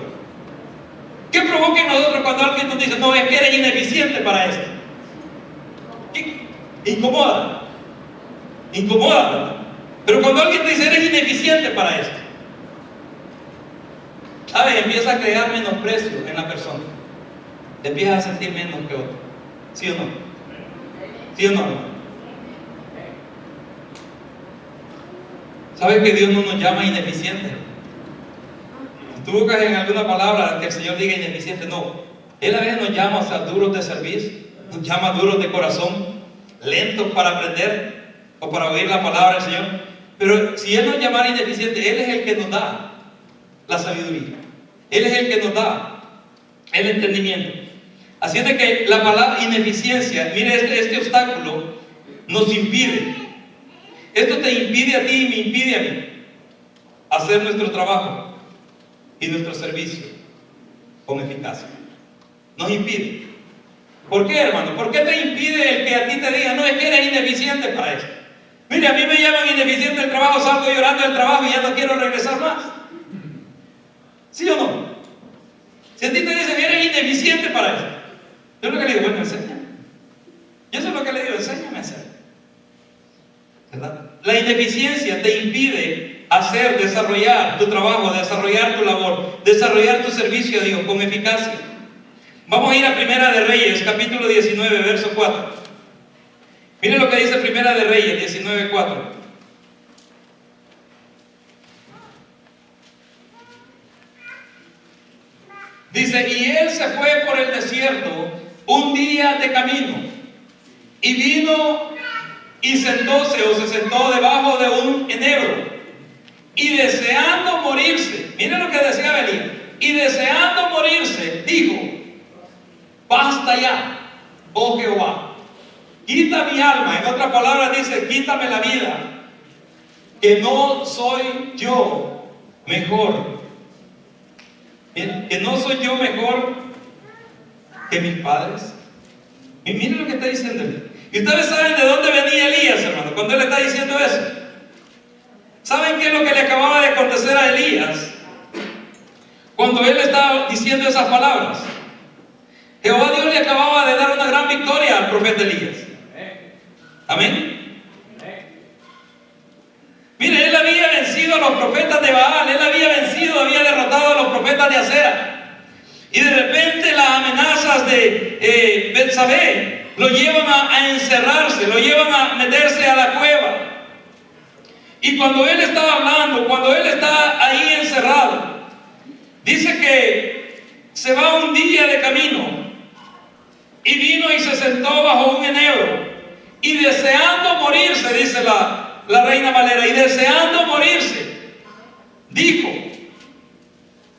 ¿Qué provoca en nosotros cuando alguien nos dice, no, es que eres ineficiente para esto? Incomoda. Incomoda, ¿verdad? Pero cuando alguien te dice eres ineficiente para esto, ¿sabes? Empieza a crear menosprecio en la persona. Te empiezas a sentir menos que otro. ¿Sí o no? ¿Sí o no? ¿Sabes que Dios no nos llama ineficientes? Si tú buscas en alguna palabra que el Señor diga ineficiente, no. Él a veces nos llama, duros de servir, nos llama duros de corazón, lentos para aprender o para oír la palabra del Señor. Pero si Él nos llamara ineficiente, Él es el que nos da la sabiduría. Él es el que nos da el entendimiento. Así es de que la palabra ineficiencia, mire, este obstáculo nos impide. Esto te impide a ti y me impide a mí hacer nuestro trabajo y nuestro servicio con eficacia. Nos impide. ¿Por qué, hermano? ¿Por qué te impide el que a ti te diga, no, es que eres ineficiente para esto? Mire, a mí me llaman ineficiente del trabajo, salgo llorando del trabajo y ya no quiero regresar más. ¿Sí o no? Si a ti te dicen, eres ineficiente para esto, yo lo que le digo, bueno, enséñame. Yo eso es lo que le digo, enséñame a hacer. ¿Verdad? La ineficiencia te impide desarrollar tu trabajo, desarrollar tu labor, desarrollar tu servicio a Dios con eficacia. Vamos a ir a Primera de Reyes, capítulo 19, verso 4. Miren lo que dice Primera de Reyes 19, 4. Dice, y él se fue por el desierto un día de camino, y vino y sentóse o se sentó debajo de un enebro, y deseando morirse, miren lo que decía Elías, y deseando morirse, dijo: basta ya, oh Jehová, quita mi alma. En otras palabras dice: quítame la vida, que no soy yo mejor, que no soy yo mejor que mis padres. Y miren lo que está diciendo él. Y ustedes saben de dónde venía Elías, hermano, cuando él está diciendo eso. ¿Saben qué es lo que le acababa de acontecer a Elías cuando él estaba diciendo esas palabras? Jehová Dios le acababa de dar una gran victoria al profeta Elías. Amén. Mire, él había vencido a los profetas de Baal, él había derrotado a los profetas de Acera. Y de repente las amenazas de Betsabé lo llevan a encerrarse, lo llevan a meterse a la cueva. Y cuando él está hablando, cuando él está ahí encerrado, dice que se va un día de camino, y vino y se sentó bajo un enebro, y deseando morirse, dice la Reina Valera, y deseando morirse, dijo,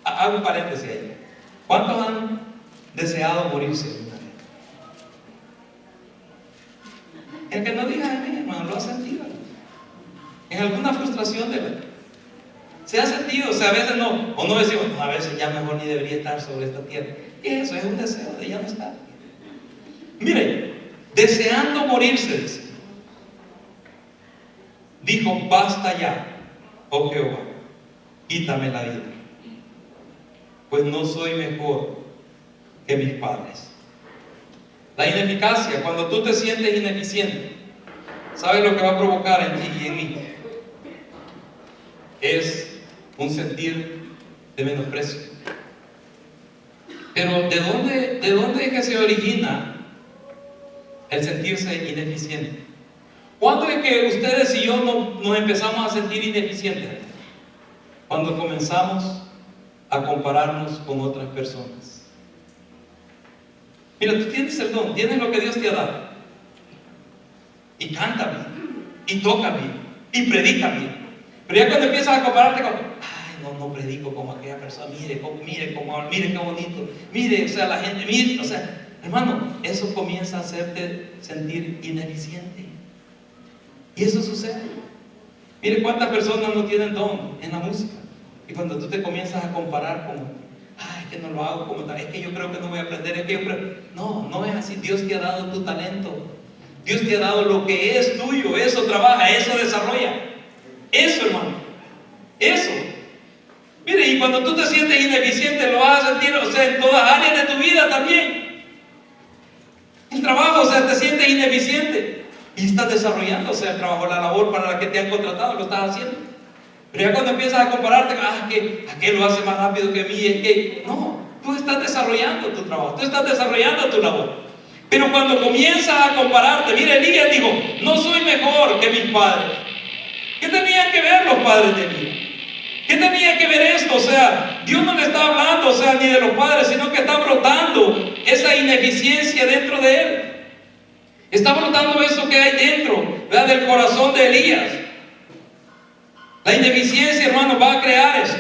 hago un paréntesis ahí, ¿cuántos han deseado morirse? El que no diga amén, hermano, lo ha sentido. En alguna frustración de verdad. Se ha sentido, o sea, a veces no, o no decimos, no, a veces ya mejor ni debería estar sobre esta tierra. Y eso es un deseo de ya no estar. Mire, deseando morirse, dice, dijo: basta ya, oh Jehová, quítame la vida, pues no soy mejor que mis padres. La ineficacia, cuando tú te sientes ineficiente, ¿sabes lo que va a provocar en ti y en mí? Es un sentir de menosprecio. Pero ¿de dónde es que se origina el sentirse ineficiente? ¿Cuándo es que ustedes y yo nos empezamos a sentir ineficientes? Cuando comenzamos a compararnos con otras personas. Mira, tú tienes el don, tienes lo que Dios te ha dado, y canta bien, y toca bien, y predica bien. Pero ya cuando empiezas a compararte con, ay, no predico como aquella persona, mire qué bonito, mire, o sea, la gente, mire, o sea, hermano, eso comienza a hacerte sentir ineficiente. Y eso sucede. Mire cuántas personas no tienen don en la música. Y cuando tú te comienzas a comparar con, ay, es que no lo hago como tal, es que yo creo que no voy a aprender, es que yo creo. No es así. Dios te ha dado tu talento. Dios te ha dado lo que es tuyo. Eso trabaja, eso desarrolla. Eso, hermano. Eso. Mire, y cuando tú te sientes ineficiente, lo vas a sentir, o sea, en todas áreas de tu vida también. El trabajo, o sea, te sientes ineficiente. Y estás desarrollando, o sea, el trabajo, la labor para la que te han contratado, lo estás haciendo. Pero ya cuando empiezas a compararte, que aquel lo hace más rápido que mí, es que no, tú estás desarrollando tu trabajo, tú estás desarrollando tu labor. Pero cuando comienzas a compararte, mire, Elías dijo: no soy mejor que mis padres. ¿Qué tenían que ver los padres de Elías? ¿Qué tenía que ver esto? O sea, Dios no le está hablando, o sea, ni de los padres, sino que está brotando esa ineficiencia dentro de él. Está brotando eso que hay dentro, ¿verdad?, del corazón de Elías. La ineficiencia, hermano, va a crear eso.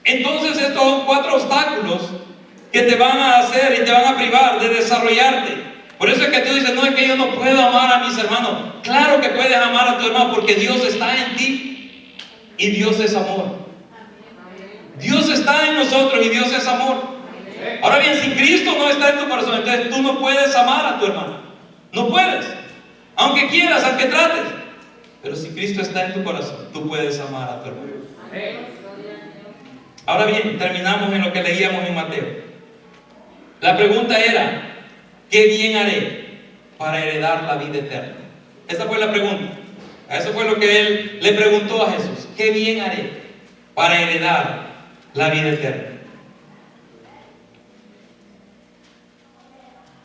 Entonces estos son 4 obstáculos que te van a hacer y te van a privar de desarrollarte. Por eso es que tú dices: no, es que yo no puedo amar a mis hermanos. Claro que puedes amar a tu hermano, porque Dios está en ti y Dios es amor. Dios está en nosotros y Dios es amor. Ahora bien, si Cristo no está en tu corazón, entonces tú no puedes amar a tu hermano. No puedes, aunque quieras, aunque trates. Pero si Cristo está en tu corazón, tú puedes amar a tu hermano. Ahora bien, terminamos en lo que leíamos en Mateo. La pregunta era: ¿qué bien haré para heredar la vida eterna? Esa fue la pregunta. Eso fue lo que él le preguntó a Jesús: ¿qué bien haré para heredar la vida eterna?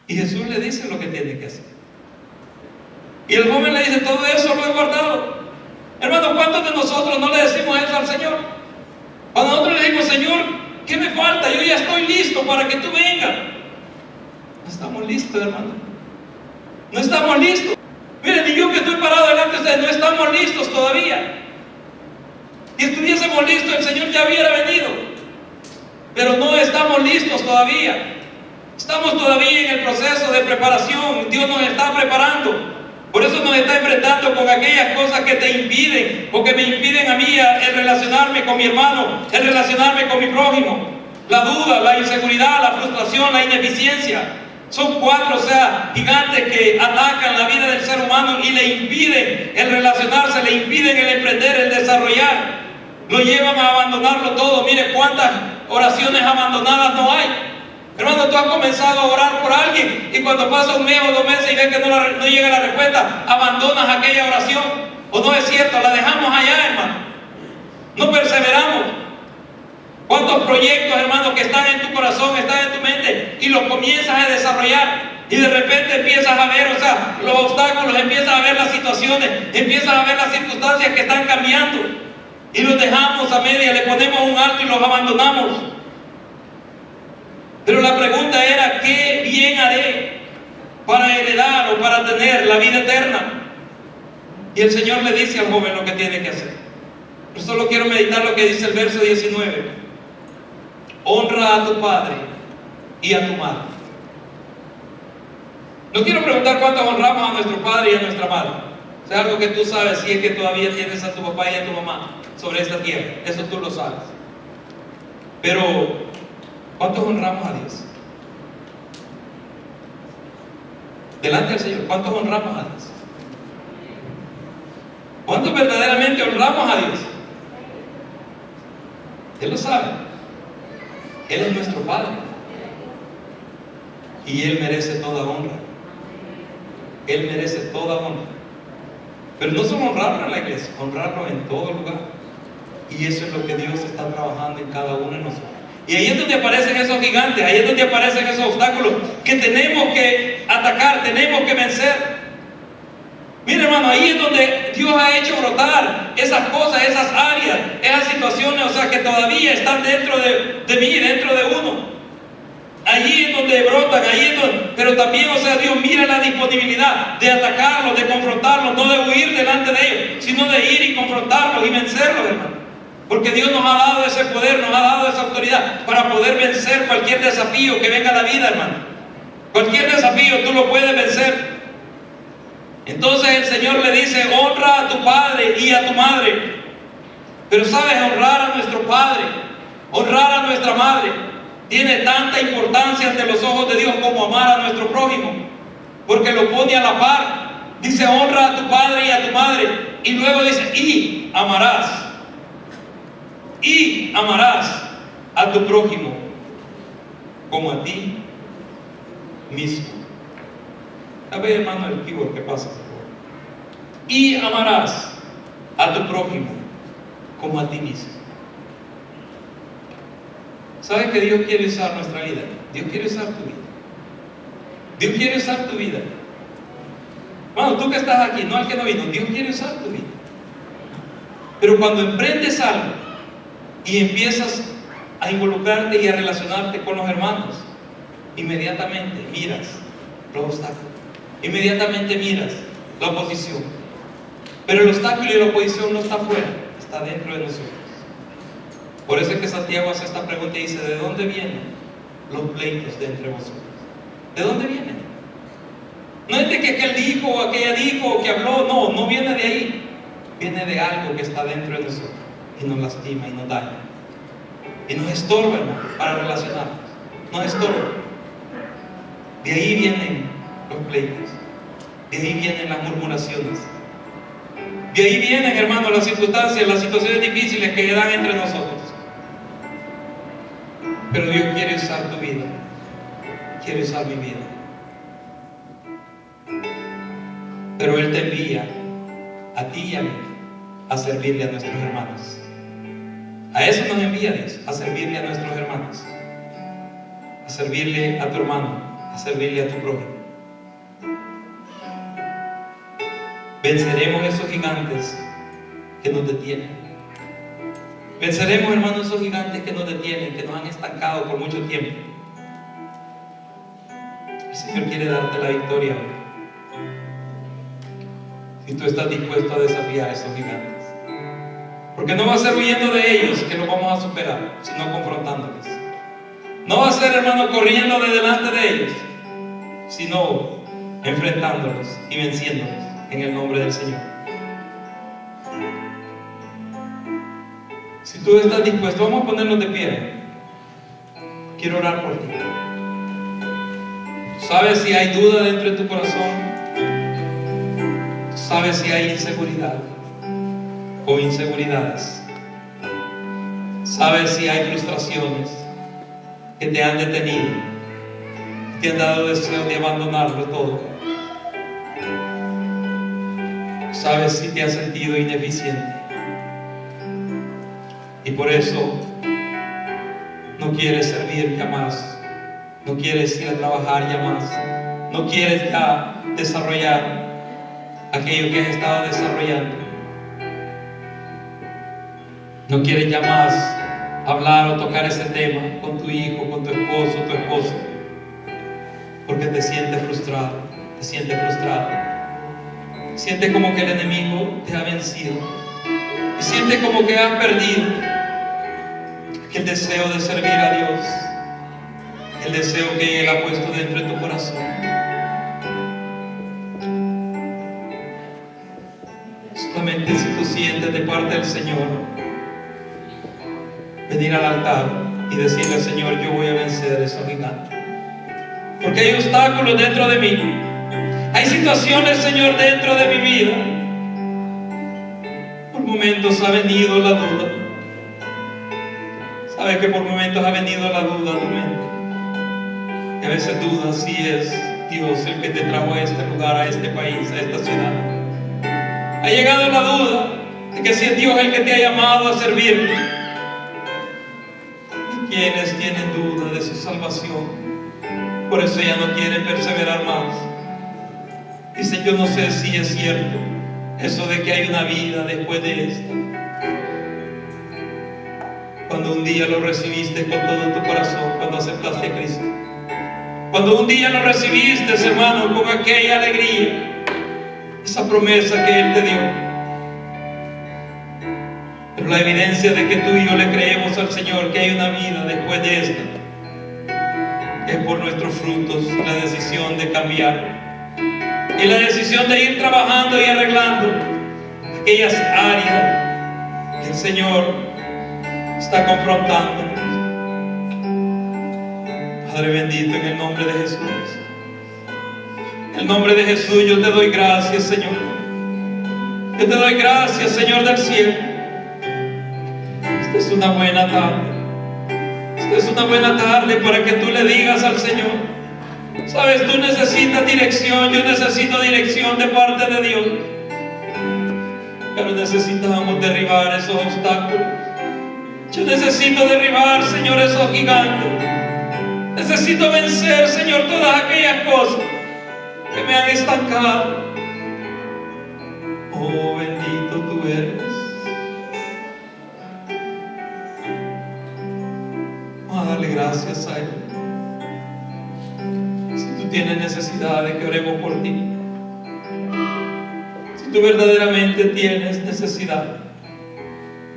Y Jesús le dice lo que tiene que hacer. Y el joven le dice: todo eso lo he guardado. Hermano, ¿cuántos de nosotros no le decimos eso al Señor? Cuando nosotros le decimos: Señor, ¿qué me falta? Yo ya estoy listo para que tú vengas. estamos listos, hermano. No estamos listos. Miren, ni yo que estoy parado delante de ustedes, no estamos listos todavía. Si estuviésemos listos, el Señor ya hubiera venido. Pero no estamos listos todavía. Estamos todavía en el proceso de preparación. Dios nos está preparando. Por eso nos está enfrentando con aquellas cosas que te impiden, o que me impiden a mí el relacionarme con mi hermano, el relacionarme con mi prójimo. La duda, la inseguridad, la frustración, la ineficiencia. Son 4, o sea, gigantes que atacan la vida del ser humano y le impiden el relacionarse, le impiden el emprender, el desarrollar. Lo llevan a abandonarlo todo. Mire cuántas oraciones abandonadas no hay. Hermano, tú has comenzado a orar por alguien y cuando pasa un mes o 2 meses y ves que no llega la respuesta, abandonas aquella oración. ¿O no es cierto? La dejamos allá, hermano. No perseveramos. ¿Cuántos proyectos, hermano, que están en tu corazón, están en tu mente y los comienzas a desarrollar? Y de repente empiezas a ver, o sea, los obstáculos, empiezas a ver las situaciones, empiezas a ver las circunstancias que están cambiando. Y los dejamos a media, le ponemos un alto y los abandonamos. Pero la pregunta era, ¿qué bien haré para heredar o para tener la vida eterna? Y el Señor le dice al joven lo que tiene que hacer. Yo solo quiero meditar lo que dice el verso 19. Honra a tu padre y a tu madre. No quiero preguntar cuántos honramos a nuestro padre y a nuestra madre. Es algo que tú sabes, si es que todavía tienes a tu papá y a tu mamá sobre esta tierra. Eso tú lo sabes. Pero, ¿cuántos honramos a Dios? Delante del Señor, ¿cuántos honramos a Dios? ¿Cuántos verdaderamente honramos a Dios? Él lo sabe. Él es nuestro Padre. Y Él merece toda honra. Él merece toda honra. Pero no solo honrarlo en la iglesia, honrarlo en todo lugar. Y eso es lo que Dios está trabajando en cada uno de nosotros. Y ahí es donde aparecen esos gigantes, ahí es donde aparecen esos obstáculos que tenemos que atacar, tenemos que vencer. Mira, hermano, ahí es donde Dios ha hecho brotar esas cosas, esas áreas, esas situaciones, o sea, que todavía están dentro de mí, dentro de uno. Allí es donde brotan, ahí es donde, pero también, o sea, Dios mira la disponibilidad de atacarlos, de confrontarlos, no de huir delante de ellos, sino de ir y confrontarlos y vencerlos, hermano. Porque Dios nos ha dado ese poder, nos ha dado esa autoridad para poder vencer cualquier desafío que venga a la vida, hermano. Cualquier desafío tú lo puedes vencer. Entonces el Señor le dice, honra a tu padre y a tu madre. Pero sabes, honrar a nuestro padre, honrar a nuestra madre, tiene tanta importancia ante los ojos de Dios como amar a nuestro prójimo. Porque lo pone a la par. Dice, honra a tu padre y a tu madre. Y luego dice, y amarás a tu prójimo como a ti mismo. A ver, hermano, el keyboard, ¿qué pasa? Y amarás a tu prójimo como a ti mismo. ¿Sabes que Dios quiere usar nuestra vida? Dios quiere usar tu vida. Dios quiere usar tu vida. Bueno, tú que estás aquí, no al que no vino, Dios quiere usar tu vida. Pero cuando emprendes algo y empiezas a involucrarte y a relacionarte con los hermanos, inmediatamente miras los obstáculos, inmediatamente miras la oposición. Pero el obstáculo y la oposición no está afuera, está dentro de nosotros. Por eso es que Santiago hace esta pregunta y dice, ¿de dónde vienen los pleitos de entre vosotros? ¿De dónde vienen? No es de que aquel dijo o aquella dijo o que habló, no viene de ahí. Viene de algo que está dentro de nosotros y nos lastima y nos daña. Y nos estorba, hermano, para relacionarnos. Nos estorba. De ahí vienen los pleitos. De ahí vienen las murmuraciones. De ahí vienen, hermano, las circunstancias, las situaciones difíciles que dan entre nosotros. Pero Dios quiere usar tu vida. Quiere usar mi vida. Pero Él te envía a ti y a mí a servirle a nuestros hermanos. A eso nos envía Dios, a servirle a nuestros hermanos, a servirle a tu hermano, a servirle a tu prójimo. Venceremos esos gigantes que nos detienen. Venceremos, hermanos, esos gigantes que nos detienen, que nos han estancado por mucho tiempo. El Señor quiere darte la victoria hoy. Si tú estás dispuesto a desafiar a esos gigantes. Porque no va a ser huyendo de ellos que los vamos a superar, sino confrontándoles. No va a ser, hermano, corriendo de delante de ellos, sino enfrentándolos y venciéndolos en el nombre del Señor. Si tú estás dispuesto, vamos a ponernos de pie. Quiero orar por ti. ¿Sabes si hay duda dentro de tu corazón? ¿Sabes si hay inseguridad o inseguridades? ¿Sabes si hay frustraciones que te han detenido, te han dado deseo de abandonarlo todo? ¿Sabes si te has sentido ineficiente? Y por eso no quieres servir ya más, no quieres ir a trabajar ya más, no quieres ya desarrollar aquello que has estado desarrollando. No quieres ya más hablar o tocar ese tema con tu hijo, con tu esposo, tu esposa, porque te sientes frustrado, te sientes frustrado. Sientes como que el enemigo te ha vencido y sientes como que has perdido el deseo de servir a Dios, el deseo que Él ha puesto dentro de tu corazón. Solamente si tú sientes de parte del Señor venir al altar y decirle al Señor: yo voy a vencer esos gigantes, porque hay obstáculos dentro de mí, hay situaciones, Señor, dentro de mi vida. Por momentos ha venido la duda. Sabes que por momentos ha venido la duda a tu mente, y a veces dudas si es Dios el que te trajo a este lugar, a este país, a esta ciudad. Ha llegado la duda de que si es Dios el que te ha llamado a servirle. Y quienes tienen duda de su salvación, por eso ya no quieren perseverar más. Dicen: yo no sé si es cierto eso de que hay una vida después de esta. Cuando un día lo recibiste con todo tu corazón, cuando aceptaste a Cristo, cuando un día lo recibiste, hermano, con aquella alegría, esa promesa que Él te dio. Pero la evidencia de que tú y yo le creemos al Señor que hay una vida después de esta es por nuestros frutos, la decisión de cambiar y la decisión de ir trabajando y arreglando aquellas áreas que el Señor está confrontándonos. Padre bendito, en el nombre de Jesús, en el nombre de Jesús, yo te doy gracias, Señor. Yo te doy gracias, Señor del cielo. Esta es una buena tarde. Esta es una buena tarde para que tú le digas al Señor: sabes, tú necesitas dirección, yo necesito dirección de parte de Dios. Pero necesitamos derribar esos obstáculos. Yo necesito derribar, Señor, esos gigantes. Necesito vencer, Señor, todas aquellas cosas que me han estancado. Oh, bendito tú eres. Vamos a darle gracias a Él. Si tú tienes necesidad de que oremos por ti, si tú verdaderamente tienes necesidad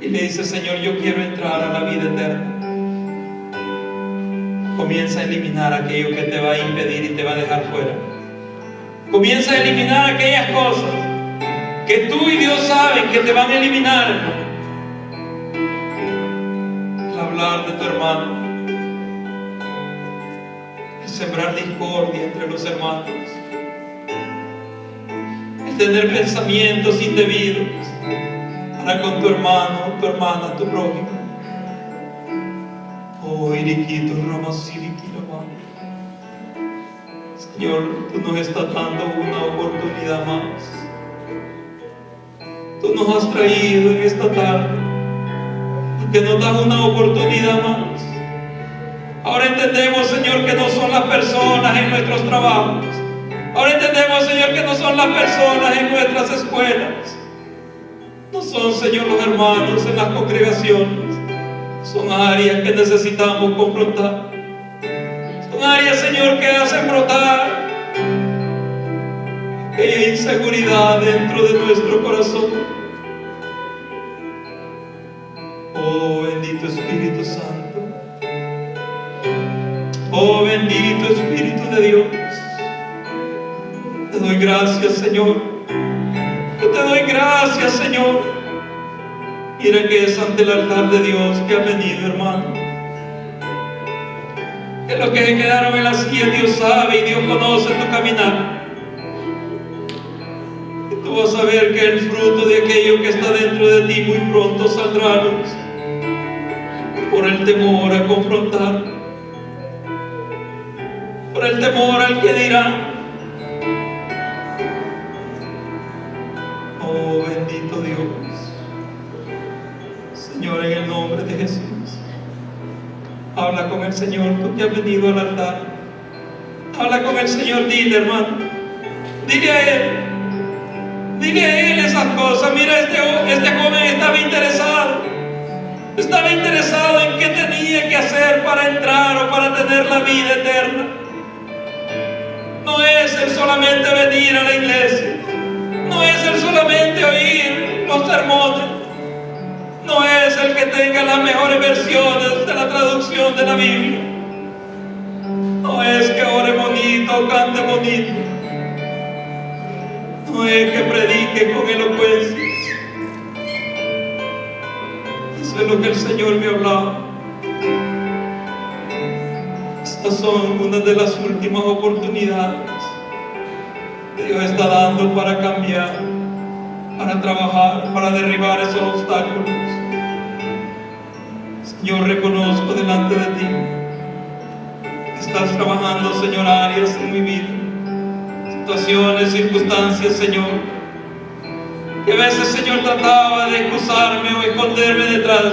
y le dices: Señor, yo quiero entrar a la vida eterna, comienza a eliminar aquello que te va a impedir y te va a dejar fuera. Comienza a eliminar aquellas cosas que tú y Dios saben que te van a eliminar, hermano. El hablar de tu hermano, el sembrar discordia entre los hermanos, el tener pensamientos indebidos para con tu hermano, tu hermana, tu prójimo. Oh, iriquito, ramasiriquito, Señor, tú nos estás dando una oportunidad más. Tú nos has traído en esta tarde porque nos das una oportunidad más. Ahora entendemos, Señor, que no son las personas en nuestros trabajos. Ahora entendemos, Señor, que no son las personas en nuestras escuelas. No son, Señor, los hermanos en las congregaciones. Son áreas que necesitamos confrontar. Son áreas, Señor, que hacen brotar aquella inseguridad dentro de nuestro corazón. Oh bendito Espíritu Santo, oh bendito Espíritu de Dios, te doy gracias, Señor. Yo te doy gracias, Señor. Mira que es ante el altar de Dios que ha venido, hermano. Que los que se quedaron en la silla, Dios sabe y Dios conoce tu caminar. Y tú vas a ver que el fruto de aquello que está dentro de ti muy pronto saldrá a luz. Por el temor a confrontar, por el temor al que dirá. Oh bendito Dios, Señor, en el nombre de Jesús, habla con el Señor. Tú que has venido al altar, habla con el Señor. Dile, hermano, dile a Él esas cosas. Mira, este joven estaba interesado en qué tenía que hacer para entrar o para tener la vida eterna. No es el solamente venir a la iglesia, no es el solamente oír los sermones, no es el que tenga las mejores versiones de la traducción de la Biblia, no es que ore bonito o cante bonito, no es que predique con elocuencia. Eso es lo que el Señor me hablaba. Estas son una de las últimas oportunidades que Dios está dando para cambiar, para trabajar, para derribar esos obstáculos. Señor, reconozco delante de ti que estás trabajando, Señor, áreas en mi vida, situaciones, circunstancias, Señor, que a veces, Señor, trataba de excusarme o esconderme detrás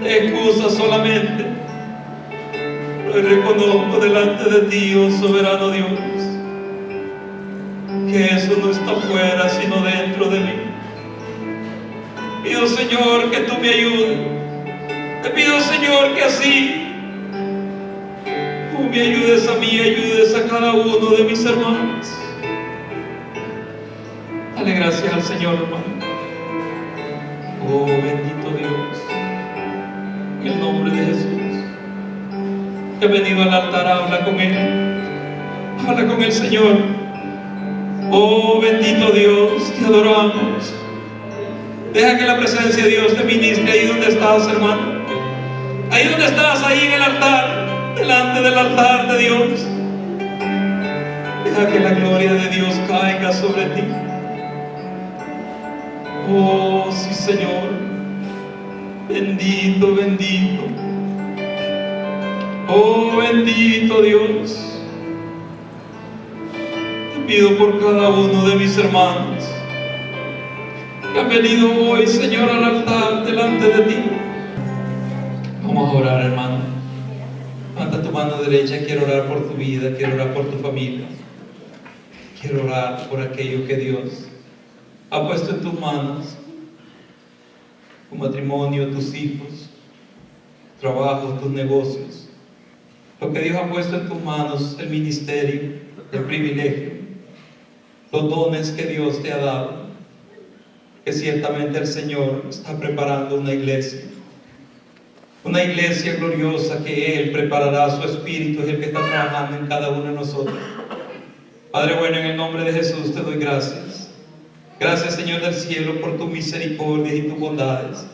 de excusas solamente. Pero reconozco delante de ti, oh soberano Dios, que eso no está fuera sino dentro de mí. Pido, Señor, que tú me ayudes. Te pido, Señor, que así tú me ayudes a mí, ayudes a cada uno de mis hermanos. Dale gracias al Señor, hermano. Oh bendito Dios, en el nombre de Jesús. He venido al altar, habla con Él, habla con el Señor. Oh bendito Dios, te adoramos. Deja que la presencia de Dios te ministre ahí donde estás, hermano. Ahí donde estás, ahí en el altar, delante del altar de Dios. Deja que la gloria de Dios caiga sobre ti. Oh sí, Señor. Bendito, bendito. Oh bendito Dios. Pido por cada uno de mis hermanos que han venido hoy, Señor, al altar delante de ti. Vamos a orar, hermano. Levanta tu mano derecha. Quiero orar por tu vida, quiero orar por tu familia, quiero orar por aquello que Dios ha puesto en tus manos: tu matrimonio, tus hijos, tu trabajo, tus negocios, lo que Dios ha puesto en tus manos, el ministerio, el privilegio, los dones que Dios te ha dado, que ciertamente el Señor está preparando una iglesia gloriosa, que Él preparará. Su Espíritu es el que está trabajando en cada uno de nosotros. Padre bueno, en el nombre de Jesús te doy gracias. Gracias, Señor del cielo, por tu misericordia y tus bondades.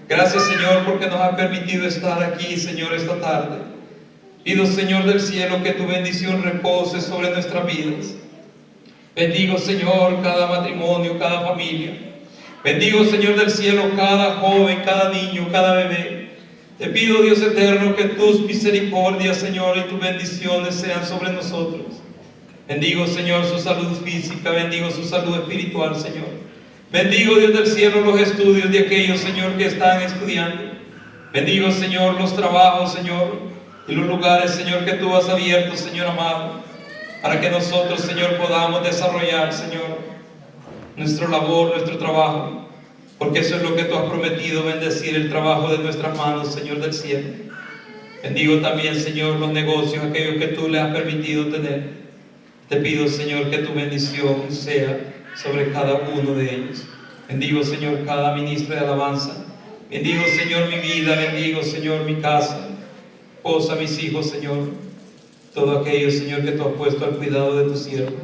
Gracias, Señor, porque nos has permitido estar aquí, Señor, esta tarde. Pido, Señor del cielo, que tu bendición repose sobre nuestras vidas. Bendigo, Señor, cada matrimonio, cada familia. Bendigo, Señor del cielo, cada joven, cada niño, cada bebé. Te pido, Dios eterno, que tus misericordias, Señor, y tus bendiciones sean sobre nosotros. Bendigo, Señor, su salud física, bendigo su salud espiritual, Señor. Bendigo, Dios del cielo, los estudios de aquellos, Señor, que están estudiando. Bendigo, Señor, los trabajos, Señor, y los lugares, Señor, que tú has abierto, Señor amado, para que nosotros, Señor, podamos desarrollar, Señor, nuestra labor, nuestro trabajo, porque eso es lo que tú has prometido, bendecir el trabajo de nuestras manos, Señor del cielo. Bendigo también, Señor, los negocios, aquellos que tú le has permitido tener. Te pido, Señor, que tu bendición sea sobre cada uno de ellos. Bendigo, Señor, cada ministro de alabanza. Bendigo, Señor, mi vida. Bendigo, Señor, mi casa, esposa, mis hijos, Señor. Todo aquello, Señor, que tú has puesto al cuidado de tu siervo.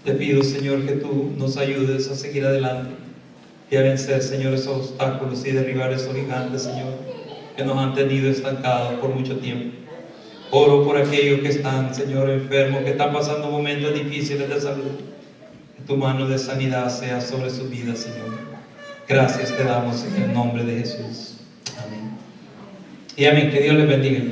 Te pido, Señor, que tú nos ayudes a seguir adelante y a vencer, Señor, esos obstáculos y derribar esos gigantes, Señor, que nos han tenido estancados por mucho tiempo. Oro por aquellos que están, Señor, enfermos, que están pasando momentos difíciles de salud. Que tu mano de sanidad sea sobre sus vidas, Señor. Gracias te damos en el nombre de Jesús. Amén. Y amén. Que Dios les bendiga.